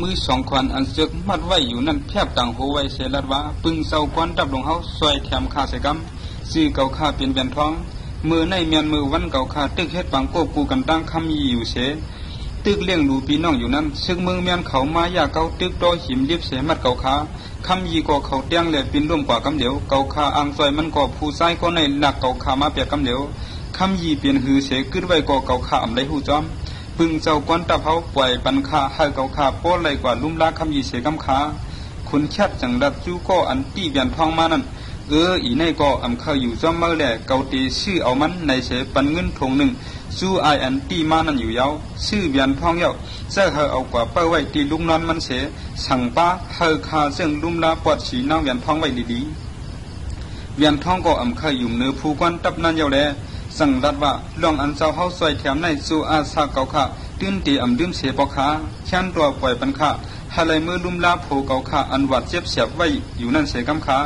มือสองควันอันเสือกมัดไว้อยู่นั่นแพบต่างโหไว้เสลัดว่าปึงเศร้าควันดับลงเฮาซอยแถมคาใส่กำซื้อเก่าคาเปลี่ยนเปลี่ยนท้องมือในเมียนมือวันเก่าคาตึกเฮ็ดปังโกกูกันตั้งคำยีอยู่เสตึกเลี้ยงดูพี่น้องอยู่นั้นซึ่งเมืองเมียนเขามายาเก่าตึกดอหิมลิบเสมัดเก่าคาคำยีก็เขาเตียงแหลปินร่วมกว่ากำเดียวเก่าคาอังซอยมันก็ผู้ซ้ายก็ในหลักเก่าคามาเปียกกำเดียวคำยีเปลี่ยนหือเสกึดไว้ก็เก่าคาอำไรหูจอมปึงเจ้าก้อนตะเภาปล่อยปันคาให้เก่าคาโป้ไหลกว่าลุ่มลาคำยีเสกำคาคุณชัดจังดับจู้ก็อันตีเบียนทองมานั่นอีในก็อำเข้าอยู่จอมเมื่อแหละเก่าตีชื่อเอามันในเสปันเงินทงหนึ่งสู้ไออันตีมานั่นอยู่ยาวชื่อเบียนทองเยาเจ้าเฮาเอากว่าเป้าไว้ตีลุงนอนมันเสสั่งป้าเฮาคาเส้นลุ่มลาปอดสีน้องเบียนทองไว้ดีๆเบียนทองก็อำเข้าอยู่เนื้อผู้ก้อนตับนั่นเยาแลสั่งรัดว่าลองอันเจ้าเฮาซอยแถมในสู่อาสาเก่าค่ะตื้นตีอำดื่มเสปอขาแค้นตัวปล่อยปันค่ะหาเลยมือลุ่มลาโผเก่าค่ะอันวัดเจ็บเสียบไว้อยู่นั่นเสกำขา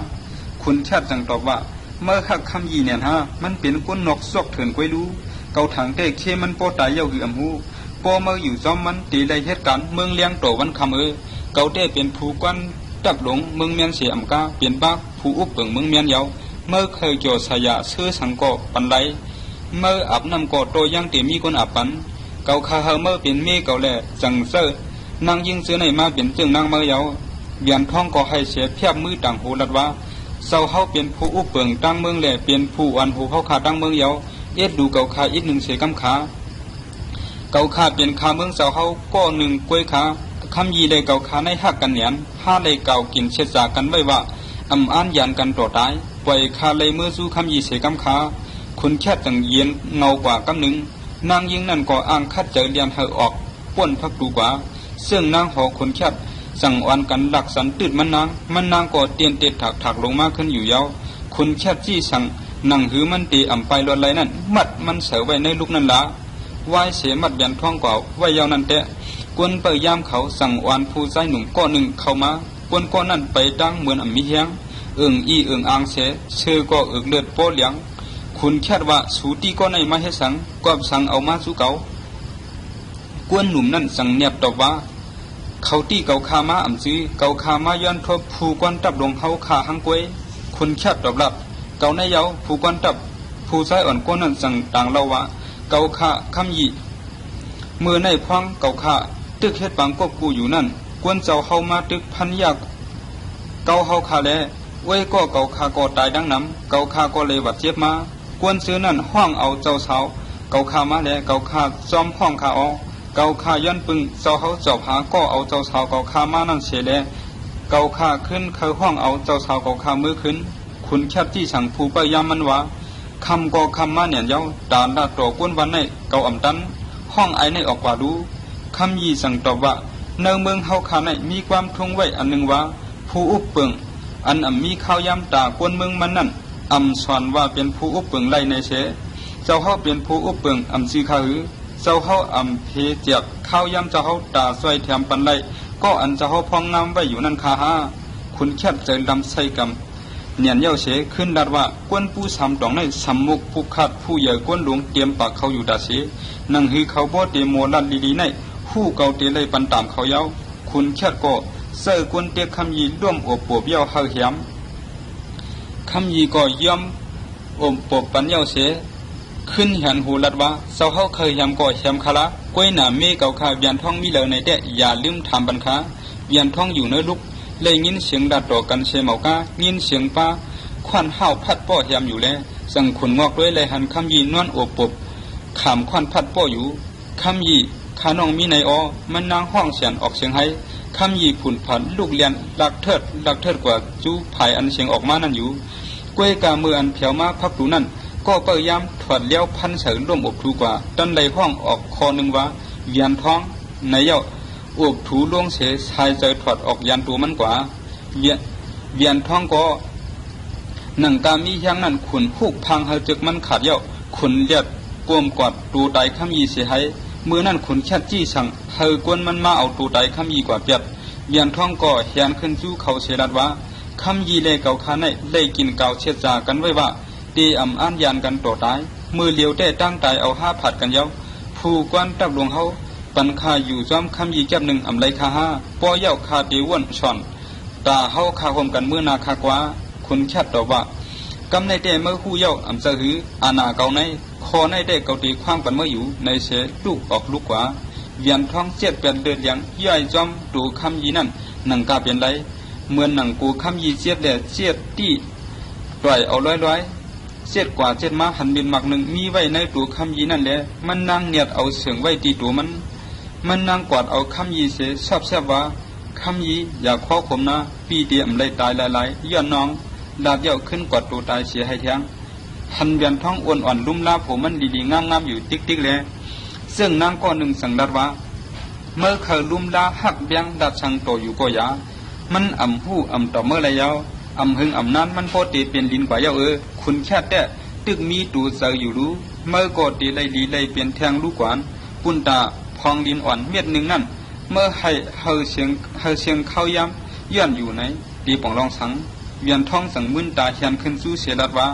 คุณชัดจังตอบว่าเมื่อหักคำยีเนี่ยฮะมันเป็นก้นนกซอกเถินกวยรู้เก่าถังเตะเคมันโปตายเยาหืออำหูโปเมื่ออยู่จอมมันตีได้เหตุการณ์เมืองเลี้ยงโตวันคำเก่าเตะเป็นผู้ก้อนจับหลงเมืองเมียนเสียอำกาเปลี่ยนบ้าผู้อุบเปิงเมืองเมียนเยาเมื่อเคยเกี่ยวสายาเสื้อสังกอปันไรเมื่ออาบน้ำกอดโตยังเตมีคนอาบปันเก่าคาเฮเมื่อเป็นเมเก่าแหล่จังเซอร์นางยิงซื้อในมาเป็นจึงนางเมื่อเยาเบียนท้องก็ให้เสียเพียบมือต่างหูลัดว่าเศร้าเฮาเป็นผู้อุบเปิงตั้งเมืองแหล่เป็นผู้อันหูเฮาขาตั้งเมืองเยาเอ็ดดูเก่าคาอีกหนึ่งเสกำขาเก่าคาเป็นคาเมืองเศร้าเฮาก็หนึ่งกล้วยขาคำยีได้เก่าคาในหักกันเหนียนห้าได้เก่ากินเช็ดจากกันไว้ว่าอำอ้านยันกันต่อตายปล่อยคาเลยมือสู้คำยีเสกำขาคุณแค่จังเย็นเงากว่ากำหนึ่งนางยิงนั่นก็อ้างคัดเจอเลียนเธอออกป้วนพักดูกว่าซึ่งนางหอคุณแค่สั่งอ่อนกันหลักสันตืดมันนางก็เตียนเตะถักลงมากขึ้นอยู่ยาวคุณแค่จี้สั่งนั่งหือมันตีอ่ำไปลดไหลนั่นมัดมันเสือไว้ในลูกนั่นละวายเสียมัดเบียนท้องกว่าไว้ยาวนั่นเตะกวนเปิดยามเขาสั่งอ่อนผู้ใจหนุ่มก้อนหนึ่งเข้ามากวนก้อนนั่นไปดังเหมือนอ่ำมีเฮียงอ่างเสเชื่อก็เลือดโป้เลี้ยงคุณแค่ว่าสูตีก็ในมาให้สั่งก็สั่งเอามาสู้เก่ากวนหนุ่มนั่นสั่งเนียบตอบว่าเขาตีเก่าคามาอ่ำซื้อเก่าคามาย้อนทบผู้กวนตับลงเฮาขาหังกวยคุณแค่ตอบรับเก่าในเยาผู้กวนตับผู้ใจอ่อนก้นนั่นสั่งต่างเล่าว่าเก่าคาคำยีมือในพองเก่าคาตึกเฮ็ดปังกบกูอยู่นั่นกวนเจ้าเฮามาตึกพันยากเก่าเฮาคาแลไว้ก็เก่าคาก็ตายดังน้ำเก่าคาก็เลยบาดเจ็บมากวนซื้อนั่นห้องเอาเจ้าสาวเก่าคามาแลเก่าคาจอมห้องคาอเก่าคาย้อนปึงเจ้าเขาจอบหาก็เอาเจ้าสาวเก่าคามานั่นเสียแลเก่าคาขึ้นเขาห้องเอาเจ้าสาวเก่าคามือขึ้นคุณแคบที่สั่งผู้ไปยามมันว่าคำก็คำมาเนี่ยเย้าดานดาตัวกวนวันในเก่าอ่ำตันห้องไอในออกกว่าดูคำยีสั่งตอบว่าเนืองเมืองเฮาคาในมีความทงไว้อันหนึ่งว่าผู้อุบเปิงอันมีข้าวยำตากวนเมืองมันนั่นสอนว่าเป็นผู้อุบเปิงไล่ในเสเจ้าเฮาเป็นผู้อุบเปิงซีข้าหือเจ้าเฮาเพเจียกข้าวยำเจ้าเฮาตาซอยแถมปันไล่ก็อันเจ้าเฮาพองน้ำไว้อยู่นั่นคาฮาคุณแคบเจอลำไส้กำเนียนเย้าเสขึ้นดัดว่ากวนผู้สามดองในสำมุกผู้ขาดผู้ใหญ่กวนหลวงเตรียมปากเขาอยู่ดาเสนั่งหือเขาบ่เตโมลัดลีในผู้เก่าเตเลยปันตามเขาเย้าคุณแคบก็เสือกวนเตียคำยีร่วมอบปบเย้าเฮาเหียมคำยีก็ย่อมอบปบปันเย้าเสขึ้นหันหูลัดว่าเจ้าเฮาเคยเหียมก็เหียมคาละก้วยหนาเมเก่าคาเบียนท้องมีเหลือในแต่อย่าลืมทำบันคาเบียนท้องอยู่เนื้อลุกเลยยินเสียงดัดต่อกันเชเมากายินเสียงป้าควันห้าวพัดป้อเหียมอยู่แล้วสั่งขุนงอกด้วยเลยหันคำยีนวนอบปบขามควันพัดป้ออยู่คำยีขาน้องมีในมันนางห้องเสียนออกเสียงให้คำยีผุนผันลูกเลียนลักเทิดกว่าจู้ภายอันเสียงออกมานั่นอยู่กล้วยกาเมื่ออันเผียวมาพักดูนั่นก็เปิดยามถอดเลี้ยวพันเสริญร่วมอบถูกว่าต้นใดห้องออกคอหนึ่งว่าเวียนท้องในเย้าอบถูล่วงเสชายใจถอดออกยันตัวมันกว่าเวียนท้องก็หนังกามีอย่างนั้นขุนหุกพังเฮจึกมันขาดเย้าขุนเลียดกวมกอดตูไตคำยีเสียให้เมื่อนั้นขุนแค่จี้สั่งเฮกวนมันมาเอาตูไตคำยีกว่าเปียดเวียนท้องก็เฮียนขึ้นจู้เขาเสดัดว่าคำยีเล่เก่าคาในเล่กินเก่าเช็ดจากันไว้ว่าตีอ้านยันกันต่อตายมือเลี้ยวแต่ตั้งตายเอา5 ผัดกันเย้าผู้กวนตับหลวงเฮา ปันคาอยู่จอมคำยีเจ็บหนึ่งอำไลคาห้าปอเย้าคาเดวนช่อนตาเฮาคาคมกันเมื่อนาคากว่าคุณแคดตอบว่ากำในแต่เมื่อหู้เย้าอำจะหืออาณาเกาในคอในได้เกาตีคว้างกันเมื่ออยู่ในเสลูกออกลูกกว่าเวียนท้องเจ็ดเป็นเดือดยังย่อยจอมดูคำยีนั่นหนังกาเป็นไรเหมือนหนังกูคำยีเจ็ดแดดเจ็ดตีปล่อยเอาร้อยเจ็ดกว่าเจ็ดมาหันบินหมักหนึ่งมีไว้ในตัวคำยีนั่นแหละมันนางเนียดเอาเสียงไว้ตีตัวมันนางกวาดเอาคำยีเสชอบแซ่บว่าคำยีอยากข้อขมนะปีเดียมเลยตายหลายย้อนน้องดาบเย้าขึ้นกวาดตัวตายเสียให้แท้งหันเวียนท้องอ้วนอ่อนลุ่มลาผมมันดีๆงามๆอยู่ติ๊กๆเลยซึ่งนางก็หนึ่งสังดัดว่าเมื่อเคยลุ่มลาหักเบียงดัดชังโตอยู่ก็ยามันอ่ำหู้อ่ำต่อเมื่อไรเย้าอ่ำหึงอ่ำนั้นมันพอตีเป็นลินกว่าเย้าคุณแค่แต่ตึกมีตูเสืออยู่รู้เมื่อก็ตีไล่ลีไล่เปลี่ยนแทงลูกกวนปุ่นตาพองดินอ่อนเม็ดหนึ่งนั่นเมื่อให้เฮาเสียงเข้าย้ำย้อนอยู่ไหนตีป่องรองสังเวียนท้องสังมึนตาเฮียนขึ้นสู้เสียรัดว่า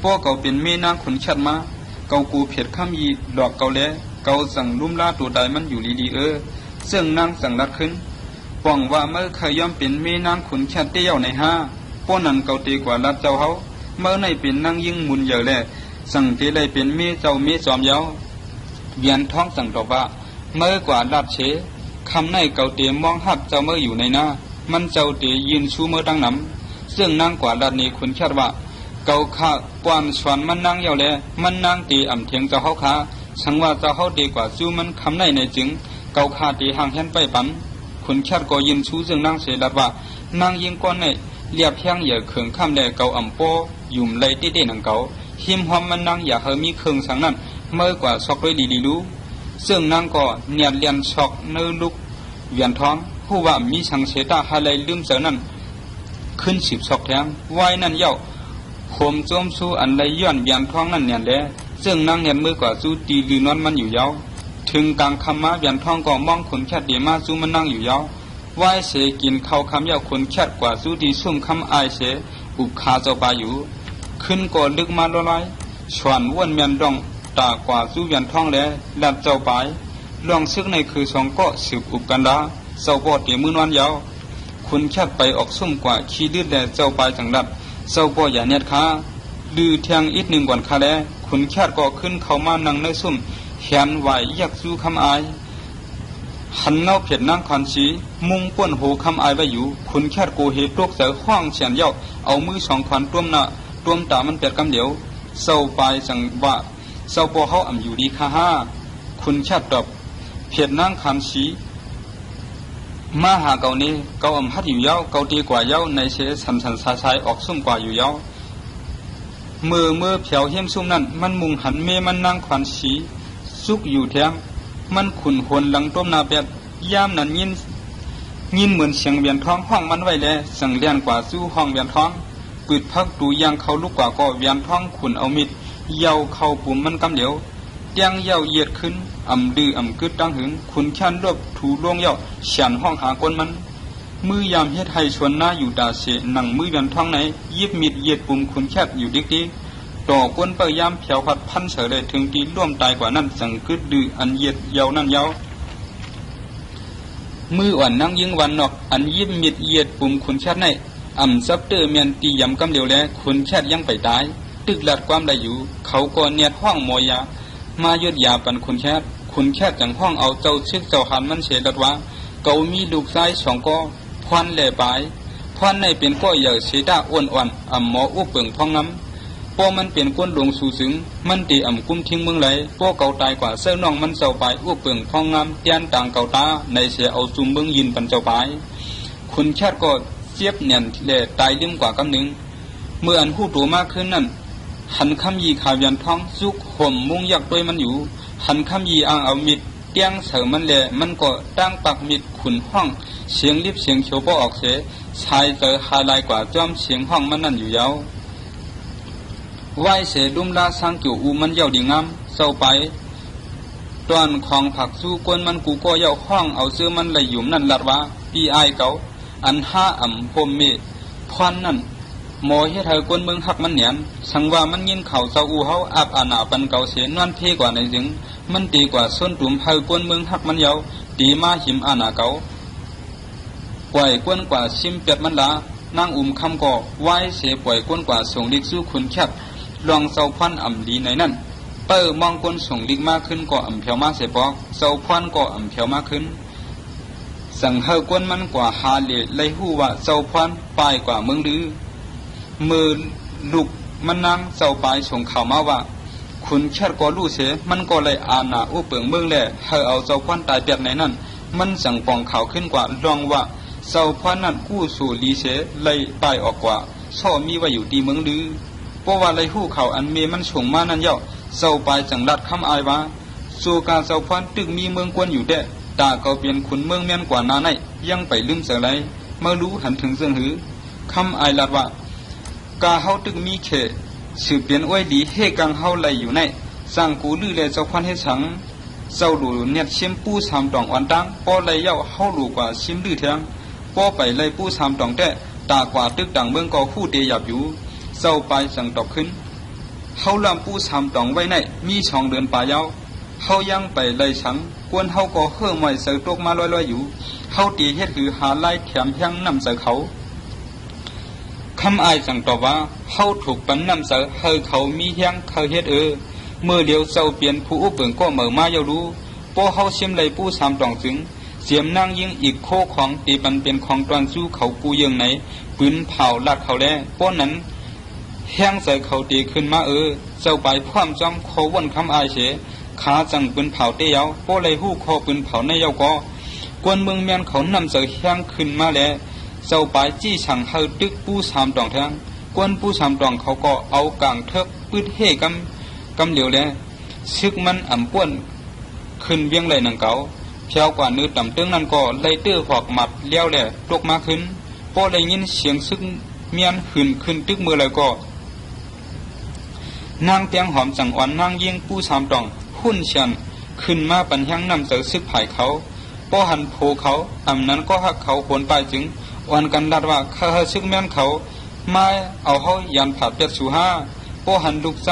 ป้อเก่าเป็นเมนางขุนชัดมาเก่ากูเผ็ดข้ามยีดอกเก่าแลเก่าสั่งลุ่มลาตัวใดมันอยู่ลีซึ่งนางสั่งรัดขึ้นป้องว่าเมื่อเคยย่อมเป็นเมนางขุนชัดเตี้ยวในห้าป้อนันเก่าตีกว่ารัดเจ้าเขาเมื่อในเป็นนางยิ่งมุนเยอะแลสั่งตีเลยเป็นเมเจ้าเมจอมเยาเวียนท้องสั่งตอบว่าเมื่อกว่ารัดเชคำในเก่าเตียมองหักเจ้าเมื่ออยู่ในหน้ามันเจ้าเตียยืนชูเมื่อตั้งน้ำซึ่งนางกว่ารัดนี้ขุนชัดว่าเก่าข้าปวนสวนมันนางเยาแลมันนางตีอ่ำเทียงเจ้าเขาขาสังว่าเจ้าเขาดีกว่าสู้มันคำในจึงเก่าข้าตีห่างเห็นไปปันขุนชัดก็ยืนชูซึ่งนางเสดัดว่านางยิงก้อนในเรียบเพียงเหยื่อเขื่องข้ามแลเก่าอ่ำโปยุ่มเลยตีหนังเก่าหิมหอมมันนางอยากเฮมีเขื่องสังนั้นเมื่อกว่าซอกด้วยลีรู้ซึ่งนางก็เนียดเลียนซอกเนื้อลุกเวียนท้องผู้ว่ามีสังเสตาฮาเลยลืมเสือนั้นขึ้น10ซอกแทงไว้นั่นเย้าผมโจมสู้อันไรย้อนเวียนท้องนั่นเนี่ยแหละซึ่งนางเห็นมือกว่าสู้ตีลือนอนมันอยู่ยาวถึงกลางคำมาเวียนท้องก็มองขนแคดเดียมาสู้มันนั่งอยู่ยาวไหวเสกินข้าวคำยาวขนแคดกว่าสู้ดีซุ่มคำอายเสอุบขาเจ้าปาอยู่ขึ้นก็ลึกมาละลายชวนว่นเมียนดองตากว่าสู้เวียนท้องแล้วหลับเจ้าปลองซึกในคือสองก็สืบอุบกันดาเจ้าปอดเดียมือนอนยาวคุณแคดไปออกซุ่มกว่าขี้ดื้อแลเจ้าปจังดัดเจ้าปออย่าเน็ดขาดื้อเทียงอีกหนึ่งก่อนคาแลคุณแคดก็ขึ้นเข้ามานั่งในซุ่มเขียนไหวยักสู้คำอายหันเงาเผ็ดนั่งคันสีมุงป้วนโหคำอายไว้อยู่คุณแคดโกเหตุโรคเสือห้องเฉียนเย้าเอามือสองควันต้วมหน้าต้วมตามันเปียดกำเดียวเจ้าปจังว่าเจ้าปอเขาอ่ำอยู่ดีค่ะห้าคุณแคดตอบเผ็ดนั่งคันสีมาหาเก่านี้เก่าอ่ำฮัดอยู่ยาวเก่าดีกว่ายาวในเชสันสายออกซุ่มกว่าอยู่ยาวเมื่อเผียวเหี้ยมซุ่มนั่นมันมุงหันเมมันนั่งควันสีซุกอยู่แทงมันขุนหวนหลังต้มนาเปียดย่ามนั้นยินเหมือนเสียงเวียนท้องห้องมันไว้แล้วสั่งเลียนกว่าสู้ห้องเวียนท้องปืดพักดูยางเขาลูกกว่าก็เวียนท้องขุนเอามิดเยาเข้าปุ่มมันกำเหลียวเตียงเยาเหยียดขึ้นอ่ำดื้ออ่ำกึดตั้งหึงขุนแค้นรวบถูล่วงเยาเฉียนห้องหาก้นมันมือยามเฮ็ดให้ชวนหน้าอยู่ดาเสหนังมือเวียนท้องไหนยิบมิดเหยียดปุ่มขุนแคบอยู่ดิกต่อก้นเปยามเผียวพัดพันเสยเลยถึงตีร่วมตายกว่านั้นสั่งกึดดื้ออันเหยียดเยานั่นเยามืออ่อนนั่งยิงวันนอกอันยิบมิดเหยียดปุ่มขุนแคบในอ่ำซับเตอร์เมียนตียำกำเดียวแล้วขุนแคบยังไปตายตึกหลัดความได้อยู่เขาก็เนียดห้องมอยามายุดยาปันขุนแคบจังห้องเอาเจ้าชึกเจ้าหันมันเฉดัดว่าเกามีลูกชาย2ก็พรแหล่ปลายพรในเป็นก็ใหญ่เสดาอ้วนอ่อนอ่ำหมออุบเปิงพองน้ำพอมันเป็นก้นหลวงสู่สึงมันตีอ่ำกุ้มทิ้งเมืองไหลพวกเก่าตายกว่าเสื้อน้องมันเจ้าปลายอุบเปิงพองน้ำเตียนต่างเก่าตาในเสียเอาจุ่มเมืองยินปันเจ้าปลายขุนแคบก็เจี๊ยบเนียนแหล่ตายลืมกว่ากำหนึ่งเมื่ออันหูตัวมากขึ้นนั่นหันคำยีขายันท้องซุกห่มมุงยักด้วยมันอยู่หันคำยีอ่างเอามิดเตียงเสือมันแหล่มันก็ตั้งปักมิดขุนห้องเสียงลิบเสียงโฉบออกเสชายเจอหาลายกว่าจอมเสียงห้องมันนั่นอยู่ยาวไหวเสดุมลาสังจู่อูมันเย้าดีงามเศร้าไปตอนของผักสู้ก้นมันกูก็เย้าห้องเอาเสื้อมันไหลหยุ่มนั่นลัดว่าปีไอเก่าอันห้าอ่ำพมเมพรนั่น หมอเฮ็ดให้คนเมืองฮักมันเหนียนสังว่ามันยินเข่าเจ้าอูเฮาอาบอานาปันเก่าเสนวนเพกว่าในจึงมันดีกว่าส่วนตุ่มให้คนเมืองฮักมันเยาดีมาหิมอานาเก่าปล่อยกวนกว่าซิมเป็ดมันละนางคำก่อไว้เสียปล่อยกวนกว่าส่งลิกสู้คุณแคบลองเจ้าพันอ่ำดีในนั่นเปิ้มองกวนส่งลิกมากขึ้นก็อ่ำเพียวมาเสียปอกเจ้าพันก็อ่ำเพียวมากขึ้นสั่งเฮากวนมันกว่าหาเหล่เลยหู้ว่าเจ้าพันปลายกว่าเมืองลือมือลูกมันนางเจ้าปลายส่งข่าวมาว่าคุณแค่ก็รู้เสียมันก็เลยอาณาอุเปิงเมืองแหล่เฮาเอาเจ้าพันตายเปียกในนั่นมันสั่งปองข่าวขึ้นกว่าลองว่าเจ้าพันนั้นกู้สู่ลีเสเลยปลายออกกว่าช่อมีไว้อยู่ที่เมืองลือเพราะว่าเลยหู้ข่าวอันเมมันส่งมานั่นเย้าเจ้าปลายจังรัดคำอายว่าสู่การเจ้าพันตึกมีเมืองกวนอยู่เด้ตาเขาเปลี่ยนขุนเมืองแม่นกว่านาในยังไปลืมเสียไรเมื่อรู้หันถึงเสื่องหือคำอายลัดว่ากาเฮาตึกมีเขสืบเปลี่ยนอ้วยดีเฮกังเฮาไหลอยู่ในสร้างกูลือเลยเจ้าควันให้สังเจ้าหลูเนียดเชี่ยมปู้สามดองอ่อนตังปอไหลเย้าเฮาหลูกว่าชิมลือเทียงปอไปไหลปู้สามดองแต่ตากว่าตึกดังเมืองก็คู่เตียบอยู่เจ้าไปสั่งตอบขึ้นเฮาลำปู้สามดองไว้ในมีช่องเดินป่าเย้าเฮายังไปไหลสังกวนเฮาก็เฮื่อไว้เสือตกมาลอยๆอยู่เฮาตีเฮ็ดคือหาไล่แถมแพงนำเสือเขาคำอายสั่งตอบว่าเฮาถูกปันนำเสือเฮาเขามีแฮงเขาเฮ็ดเมื่อเดียวเจ้าเปลี่ยนผู้อุปเปิงก็เหมือมาเยารู้พอเฮาเสียมไหลปู้สามดองจึงเสียมนางยิงอีกโคของตีปันเป็นของตอนสู้เขากูยังไหนปืนเผาลาดเขาแลป้อนนั้นแห้งใส่เขาตีขึ้นมาเจ้าไปพร้อมจ้องโควนคำอายเสขาจังปืนเผาเตี้ยวป้อเลยหู้คอปืนเผาในเยาก็กวนเมืองแมนเขานำเสือแห้งขึ้นมาแล้วเจ้าไปจี้สั่งเฮาตึกปู้สามดองแทงกวนปู้สามดองเขาก็เอากางเทิกปืดเฮกำเหลียวแล้วซึกมันอ่ำป้วนขึ้นเวียงไหลนังเก่าเพียวกว่านื้อต่ำตึงนั่นก็เลยตื้อหอกหมัดเลี้ยวแหล่ตกมาขึ้นพอเลยยินเสียงซึกเมียนขึ้นตึกมือเลยก็นางเตียงหอมจังอ่อนนางยิงปู้สามดองหุ่นเชียนขึ้นมาปันแห้งนำเสือซึกไผ่เขาป้อหันโผเขาอ่ำนั้นก็หักเขาโหนไปจึงอ่อนกันดัดว่าข้าซึกแม่นเขามาเอาเขายันผาดเป็ดสู่ห้าป้อหันลูกใจ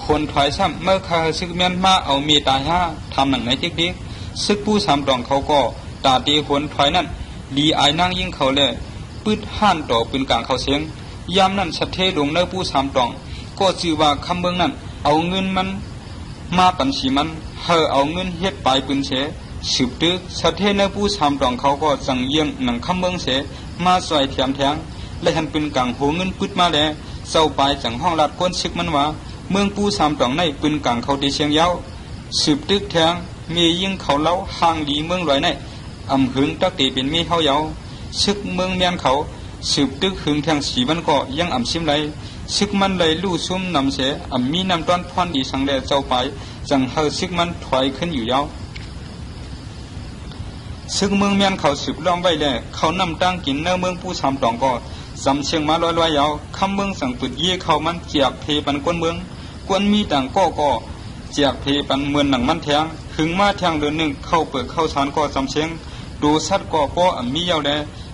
คนถอยซ้ำเมื่อข้าซึกแม่นมาเอามีตายห้าทำหนังไหนติ๊กติ๊กซึกปู้สามดองเขาก็ตาตีคนถอยนั่นดีไอ้นางยิงเขาเลยปืดห่านต่อปืนกลางเขาเสียงยามนั่นชัดเทลงเนื้อปู้สามดองก็ชื่อว่าคำเมืองนั่นเอาเงินมันมาปันสีมันเอาเงินเฮ็ดปลายปืนเสสืบตึกชัดเทเนื้อปู้สามดองเขาก็สั่งเยี่ยงหนังคำเมืองเสมาสวยเทียมแทงและหันปืนกลางโหเงินปืดมาแล้วเจ้าปลายจังห้องลัดก้นซึกมันว่าเมืองปู้สามดองในปืนกลางเขาดีเชียงยาวสืบตึกแทงมียิงเขาเล้าห่างดีเมืองลอยในอำหึงตักตีเป็นมีเฮาเยาซึกเมืองเมียนเขาสืบตึกหึงแทงสีมันก็ยังอำซิมไรซึกมันเลยลู่ซุ่มนำเสมีนำต้นพรดีสังแดเจ้าไปจังเฮาซึกมันถอยขึ้นอยู่ยาวซึกเมืองเมียนเขาสืบล่องไว้แล้วเขานำตั้งกินเนื้อเมืองปู้สามดองก็สำเชียงมาลอยยาวคำเมืองสั่งปืดเย่เขามันเจียกเพปันก้นเมืองกวนมีต่างก็เจียกเพปันเมืองหนังมันแทงหึงมาแทงเดือนหนึ่งเข้าเปิดเข้าชานก็สำเชียงดูสัตว์ก็ป้อมียาวแล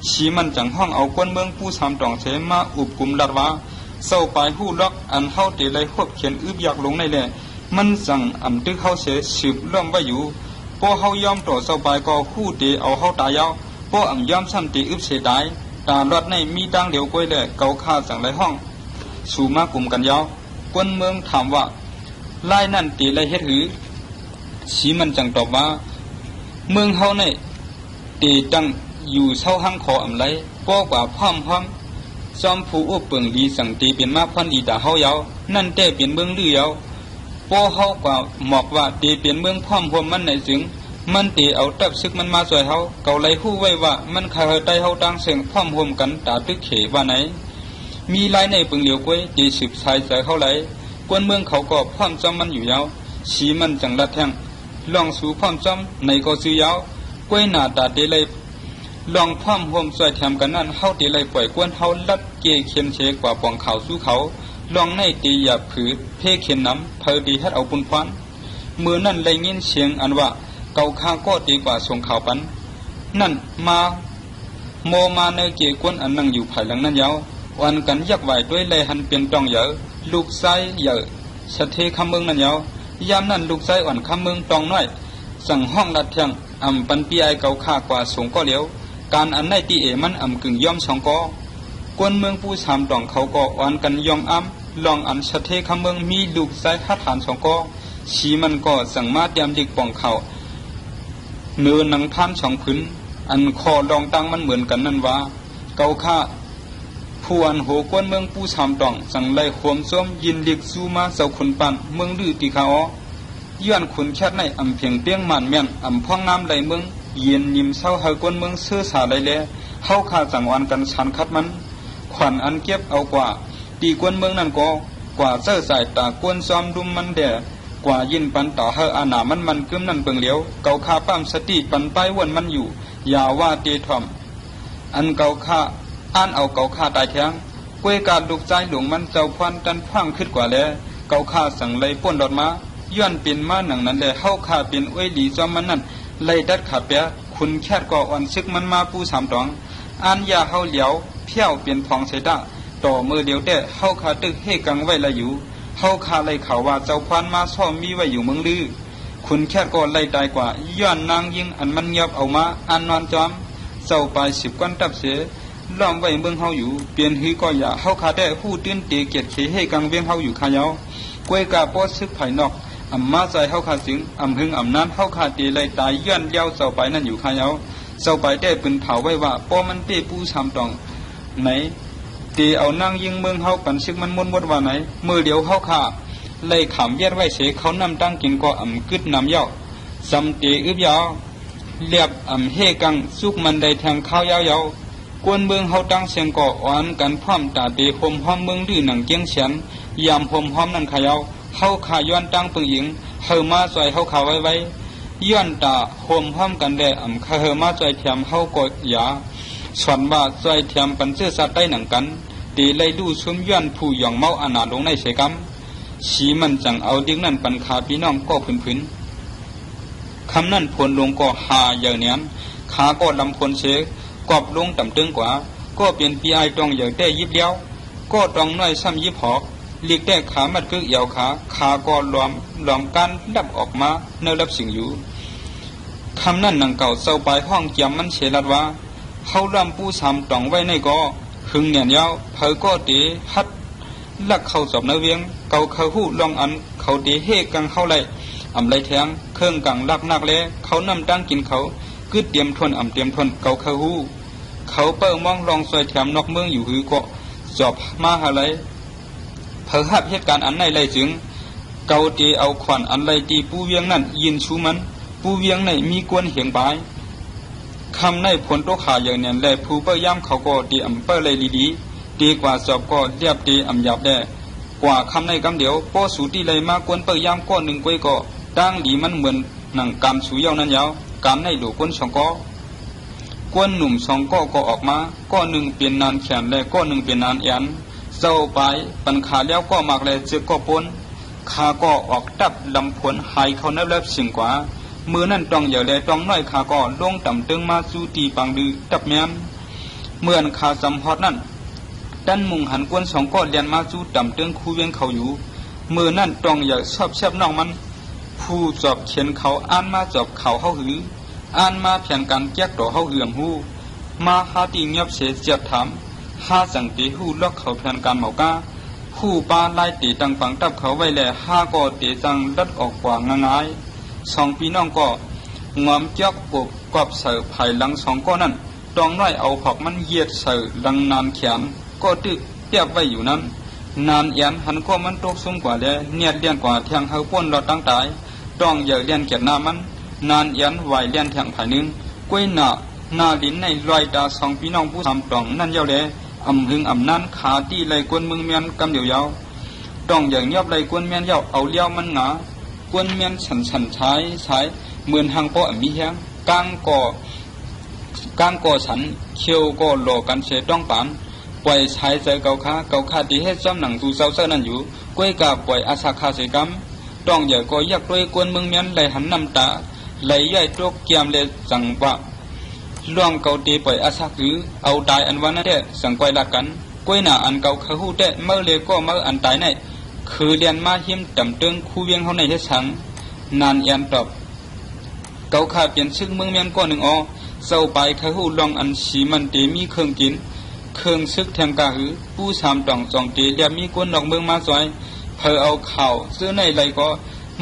ชีมันจังห้องเอาก้นเมืองปู้สามดองเสมาอุบกุมลัดว่าเศร้าปลายหู้ล็อกอันเฮาเตะเลยควบเขียนอึบอยากลงในแหละมันสั่งอ่ำตึกเฮาเสสืบล่อมไว้อยู่พอเฮายอมต่อเศร้าปลายก็หู้เตะเอาเฮาตายาวพออ่ำยอมซ้ำเตะอึบเสตายตาลอดในมีดังเดียวก้อยแหละเกาฆ่าสั่งไรห้องสู่มากลุ่มกันยาวกวนเมืองถามว่าไล่นั่นเตะไรเฮ็ดหือสีมันจังตอบว่าเมืองเฮาในเตะจังอยู่เศร้าหังขออ่ำไรป้อกว่าพร้อมจอมผู้อุปเปิงดีสั่งตีเป็นมาพันดีตาเฮาเยานั่นแต่เป็นเมืองลือเยาพอเฮากว่าหมอกว่าตีเป็นเมืองพร้อมพวมมันในจึงมันตีเอาตับซึกมันมาสวยเฮาเกาไหลหู้ไว้ว่ามันคาเฮใต้เฮาตั้งเสียงพร้อมพวมกันตาตึกเขว่าไหนมีลายในปึงเหลียวกล้วยตีสืบสายใจเฮาไหลกวนเมืองเขาก็พร้อมจอมมันอยู่เยาสีมันจังลัดแทงลองสู่พร้อมจอมในก็ซื้อเยากล้วยหน้าตาเตเลยลองพร้อมห่มสวยแถมกันนั่นเฮาตีเลยปล่อยกวนเฮาลัดเกเขียนเชกว่าปองเขาสู้เขาลองในตีหยาบผืดเพเขียนน้ำเพอดีให้เอาปุนพรมือนั่นเลยยินเสียงอันว่าเกาข้าก็ดีกว่าส่งข่าวปันนั่นมาโมมาในเกกวนอันนั่งอยู่ภายหลังนั้นยาว วันกันยักไหวด้วยเลยหันเปลี่ยนตองเยอะลูกไส้เยอะสะเทคำเมืองนั่นเยอะยามนั้นลูกไส้อ่อนคำเมืองตองน้อยสั่งห้องลัดเทียงปันปีไอเก่าข้ากว่าสูงก็เหลียวการอันในตีเอมันกึ่งย่อมสองก็กวนเมืองผู้สามตองเขาก็วันกันยอมลองอันสะเทคำเมืองมีลูกไส้ฮัดฐานสองก็ชีมันก็สั่งมาเตรียมดิกป่องเขาเนื้อหนังท่านสองพื้นอันคอรองตังมันเหมือนกันนั่นว่าเก่าข้าผู้อันโหกวนเมืองผู้สามตองสั่งไล่ขวมซ้อมยินเลีกซูมาเสาขุนปันเมืองลือตีเขาย้อนขุนแค่ในเพียงเปี้ยงมันเมียนพ่องน้ำไหลเมืองเย็นยิมเศร้าเฮากวนเมืองเสื้อสาไหลเล่เฮาขาสั่งวันกันชันคัดมันขวัญอันเก็บเอากว่าตีกวนเมืองนั่นก็กว่าเสื้อสายตากวนซ้อมดุมมันเดกว่ายินปันต่อเฮาอาณามันกึมนั่นเปิงเหลียวเก่าข้าปั้มสติปันไปวนมันอยู่อย่าว่าเตทอมอันเก่าข้าอ่านเอาเก่าข้าตายแท้งกวยการลูกใจหลวงมันเจ้าควันดันพังขึ้นกว่าแล้วเก่าข้าสั่งเลยป้นดอดมาย้อนเป็นมาหนังนั้นแหละเฮาข้าเป็นอ้วยหลีจอมมันนั่นเลยดัดขาเปียคุณแค่ก็อ่อนซึกมันมาผู้สามตองอันยาเฮาเหลียวเพี้ยวเป็นทองเสดาต่อมือเดียวแต่เฮาข้าตึกให้กังไว้ละอยู่เฮาข้าเลยข่าวว่าเจ้าควันมาซ่อมมีไว้อยู่เมืองลือคุณแค่ก็เลยตายกว่าย้อนนางยิงอันมันเงียบเอามาอันนอนจอมเจ้าไป10 ก้อนตับเสียล้อมไว้เมืองเฮาอยู่เปลี่ยนหือก็อย่าเฮาขาได้ผู้ตื้นเตเกียรติเขให้กังเวียงเฮาอยู่ขายาวกวยกาป้อซึกภายนอกมาใจเฮาขาสิงหึงนั้นเฮาขาเตเลยตายย้อนเลี้ยวเจ้าไปนั่นอยู่ขายาวเจ้าไปได้ปืนเผาไว้ว่าป้อมันเป้ผู้สามตองไหนเตเอานั่งยิงเมืองเฮาปันซึกมันมดว่าไหนมือเดียวเฮาขาเลยขำเย็ดไว้เสเขานำตั้งกินก็กึดน้ำยาวซำเตอึบยาวเรียบเฮกังสุกมันได้แทงข้าวยาวกวนเมืองเฮาตั้งเสียงก่ออ่อนกันพร้อมตาเตห่มห้อมเมืองดื้อหนังเกียงเฉียนยามห่มห้อมนั่นขายาวเฮาขาย้อนตั้งปึงหญิงเฮามาซอยเฮาขาไว้ย้อนตาห่มห้อมกันได้เฮามาซอยเทียมเฮาก็ยาสวนว่าซอยเทียมปันเสื้อสัตว์ได้หนังกันตีเลยดูซุมย้อนผู้หยองเมาอนาลงในเสกำสีมันจังเอาดิ้งนั่นปันขาพี่น้องก็พื้นคำนั่นพลลงก็หาอย่างนี้ขาก็ลำพลเสกอบลงต่ำตึงกว่าก็เปลี่ยนปีไอตองอย่างได้ยิบเลี้ยวก็ตองน้อยซ้ำยิบหอกเลีกได้ขามัดกึกเหี่ยวขาก็ล้อมกันดับออกมาเนื้อรับสิ่งอยู่คำนั่นนังเก่าเศร้าไปห้องเกียมมันเฉลัดว่าเขาลำผู้สามตองไว้ในก็หึงเงียนยาวเผยก็ตีฮัดลักเข้าสอบเนื้อเวียงเก่าเขาหู้ลองอันเขาตีเฮกังเข้าไหลไรแทงเครื่องกังลักนักเละเขานำตั้งกินเขากึดเตรียมทนเตรียมทนเก่าเขาหู้เขาเปิ่มองลองซอยแถมนอกเมืองอยู่หือก็จอบมาหาไรเผยหับเหตุการณ์อันในไรจึงเก่าตีเอาขวัญอันไรตีปูเวียงนั่นยินชูมันปูเวียงในมีกวนเหียงบายคำในผลโตขาอย่างนี้แหละผู้เปิ่ย่ำเขาก็ตีเปิ่เลยดีดีกว่าจอบก็เรียบตีหยาบได้กว่าคำในคำเดียวป้อสูตีเลยมากวนเปิ่ย่ำก็หนึ่งกวยก็ตั้งดีมันเหมือนหนังการสูยาวนั้นยาวการในหลูกวนสองก็กวนหนุ่มสองก็ออกมาก็หนึ่งเปลี่ยนนานแขนและก็หนึ่งเปลี่ยนนานแอนเจ้าไปปันขาแล้วก็มากเลยเจือก็ปนขาก็ออกดับลำพวนหายเขาเนื้อเล็บสิ่งกว่ามือนั่นต้องอย่าเลยต้องน้อยขาก็ลงต่ำตึงมาสู่ตีปังดื้อดับแม้นเมื่อขาสำฮอดนั่นด้านมุงหันกวนสองก็เลียนมาสู่ต่ำตึงคู่เวียงเขาอยู่มือนั่นต้องอย่าชอบแซบน้องมันผู้จอบเขียนเขาอ่านมาจอบเขาเขาหืออ่านมาเพียงการแก้ต่อเขาเหื่อมหูมาหาตีเงียบเสียเจียบถามหาสังตีหูล็อกเขาเพียงการเหมากาผู้ปาไล่ตีตังฝังตับเขาไว้แลห้าก็ตีจังดัดออกกว่าง่ายสองพี่น้องก็งอมจอกปบกอบเสือภายหลังสองก็นั่นตองน้อยเอาหอกมันเหยียดเสือดังนานแขนก็ตึกเตียบไว้อยู่นั้นนานยันหันก็มันตกสูงกว่าแลเนียดเลี้ยนกว่าเทียงเฮาป้นเราตั้งตายต้องอย่าเลี้ยนเกียรหน้ามันนานยันไหวเลี้ยนเทียงภายนึงกล้วยหน้าลิ้นในลอยตาสองพี่น้องผู้ทำตองนั่นยาวแลหึงนั้นขาตีไหลกวนเมืองเมียนกำเดียวยาวต้องอย่างเงียบไหลกวนเมียนยาวเอาเลี้ยวมันหนากวนเมียนฉันใช้เหมือนหางปอมีแห้งกางก่อฉันเขียวก็หลอกันเสต้องปานปล่อยใช้ใจเก่าขาตีให้ซ้ำหนังตูเศร้านั่นอยู่กล้วยกาปล่อยอาสาคาเสกำต้องอย่าก็ยักด้วยกวนเมืองเมียนไหลหันน้ำตาไหลย่อยตกเกียมเลยจังว่าล่วงเกาตีปล่อยอาสาคือเอาตายอันวันนั้นแท้สังไกวลักกัน กวยหน้าอันเก่าเขาฮู้แต่เมื่อเลก็เมื่ออันตายในคือเรียนมาหิมตำตึงคู่เวียงเฮาในเฮ็ดสังนานแอนตอบเก่าข้าเปลี่ยนซึ่งเมืองเมียนก็หนึ่งเจ้าไปเขาฮู้ลองอันสีมันเตมีเครื่องกินเครื่องซึกแทงกะหือผู้สามตองจองเตเรียมีกวนดอกเมืองมาซอยเพอเอาข่าวซื้อในไรก็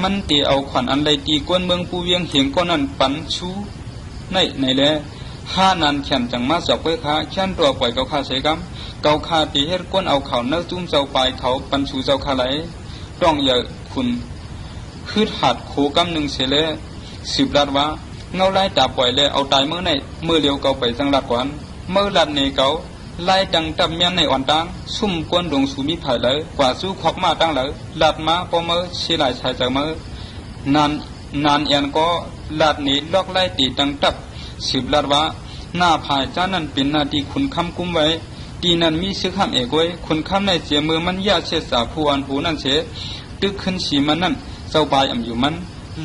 มันเตเอาขวัญอันไรตีกวนเมืองผู้เวียงเหียงก็นั่นปันชูในแลห้านันแขนจังมาสอบเพื่อค้าแขนตัวปล่อยเกาคาเสกำเกาคาตีเฮ็ดก้นเอาเขาเนื้อจุ้มเจ้าปลายเขาปันชูเจ้าคาไหลต้องอย่าคุณคืดหัดโขกำหนึ่งเสเลสืบรัดว่าเงาไล่ตาปล่อยเลยเอาตายเมื่อในเมื่อเลี้ยวเกาไปจังหลัดกวนเมื่อหลัดในเกาไล่ดังตับเมียนในอ่อนตังซุ่มกวนดงสูมีไผ่เลยกว่าสู้ควักมาตั้งเลยหลัดมาพอเมื่อเสียหลายชายจากเมื่อนานเอ็นก็หลัดนี้ลอกไล่ตีดังตับสืบรัดว่าหน้าภายจ้านั้นเป็นนาทีคุณคำกุ้มไว้ตีนั้นมีซื้อคำเอกไว้คุณคำในเจียมือมันยาเชษาผู้อันผู้นั่นเสตึกขึ้นสีมันนั่นเจ้าปลายอ่ำอยู่มัน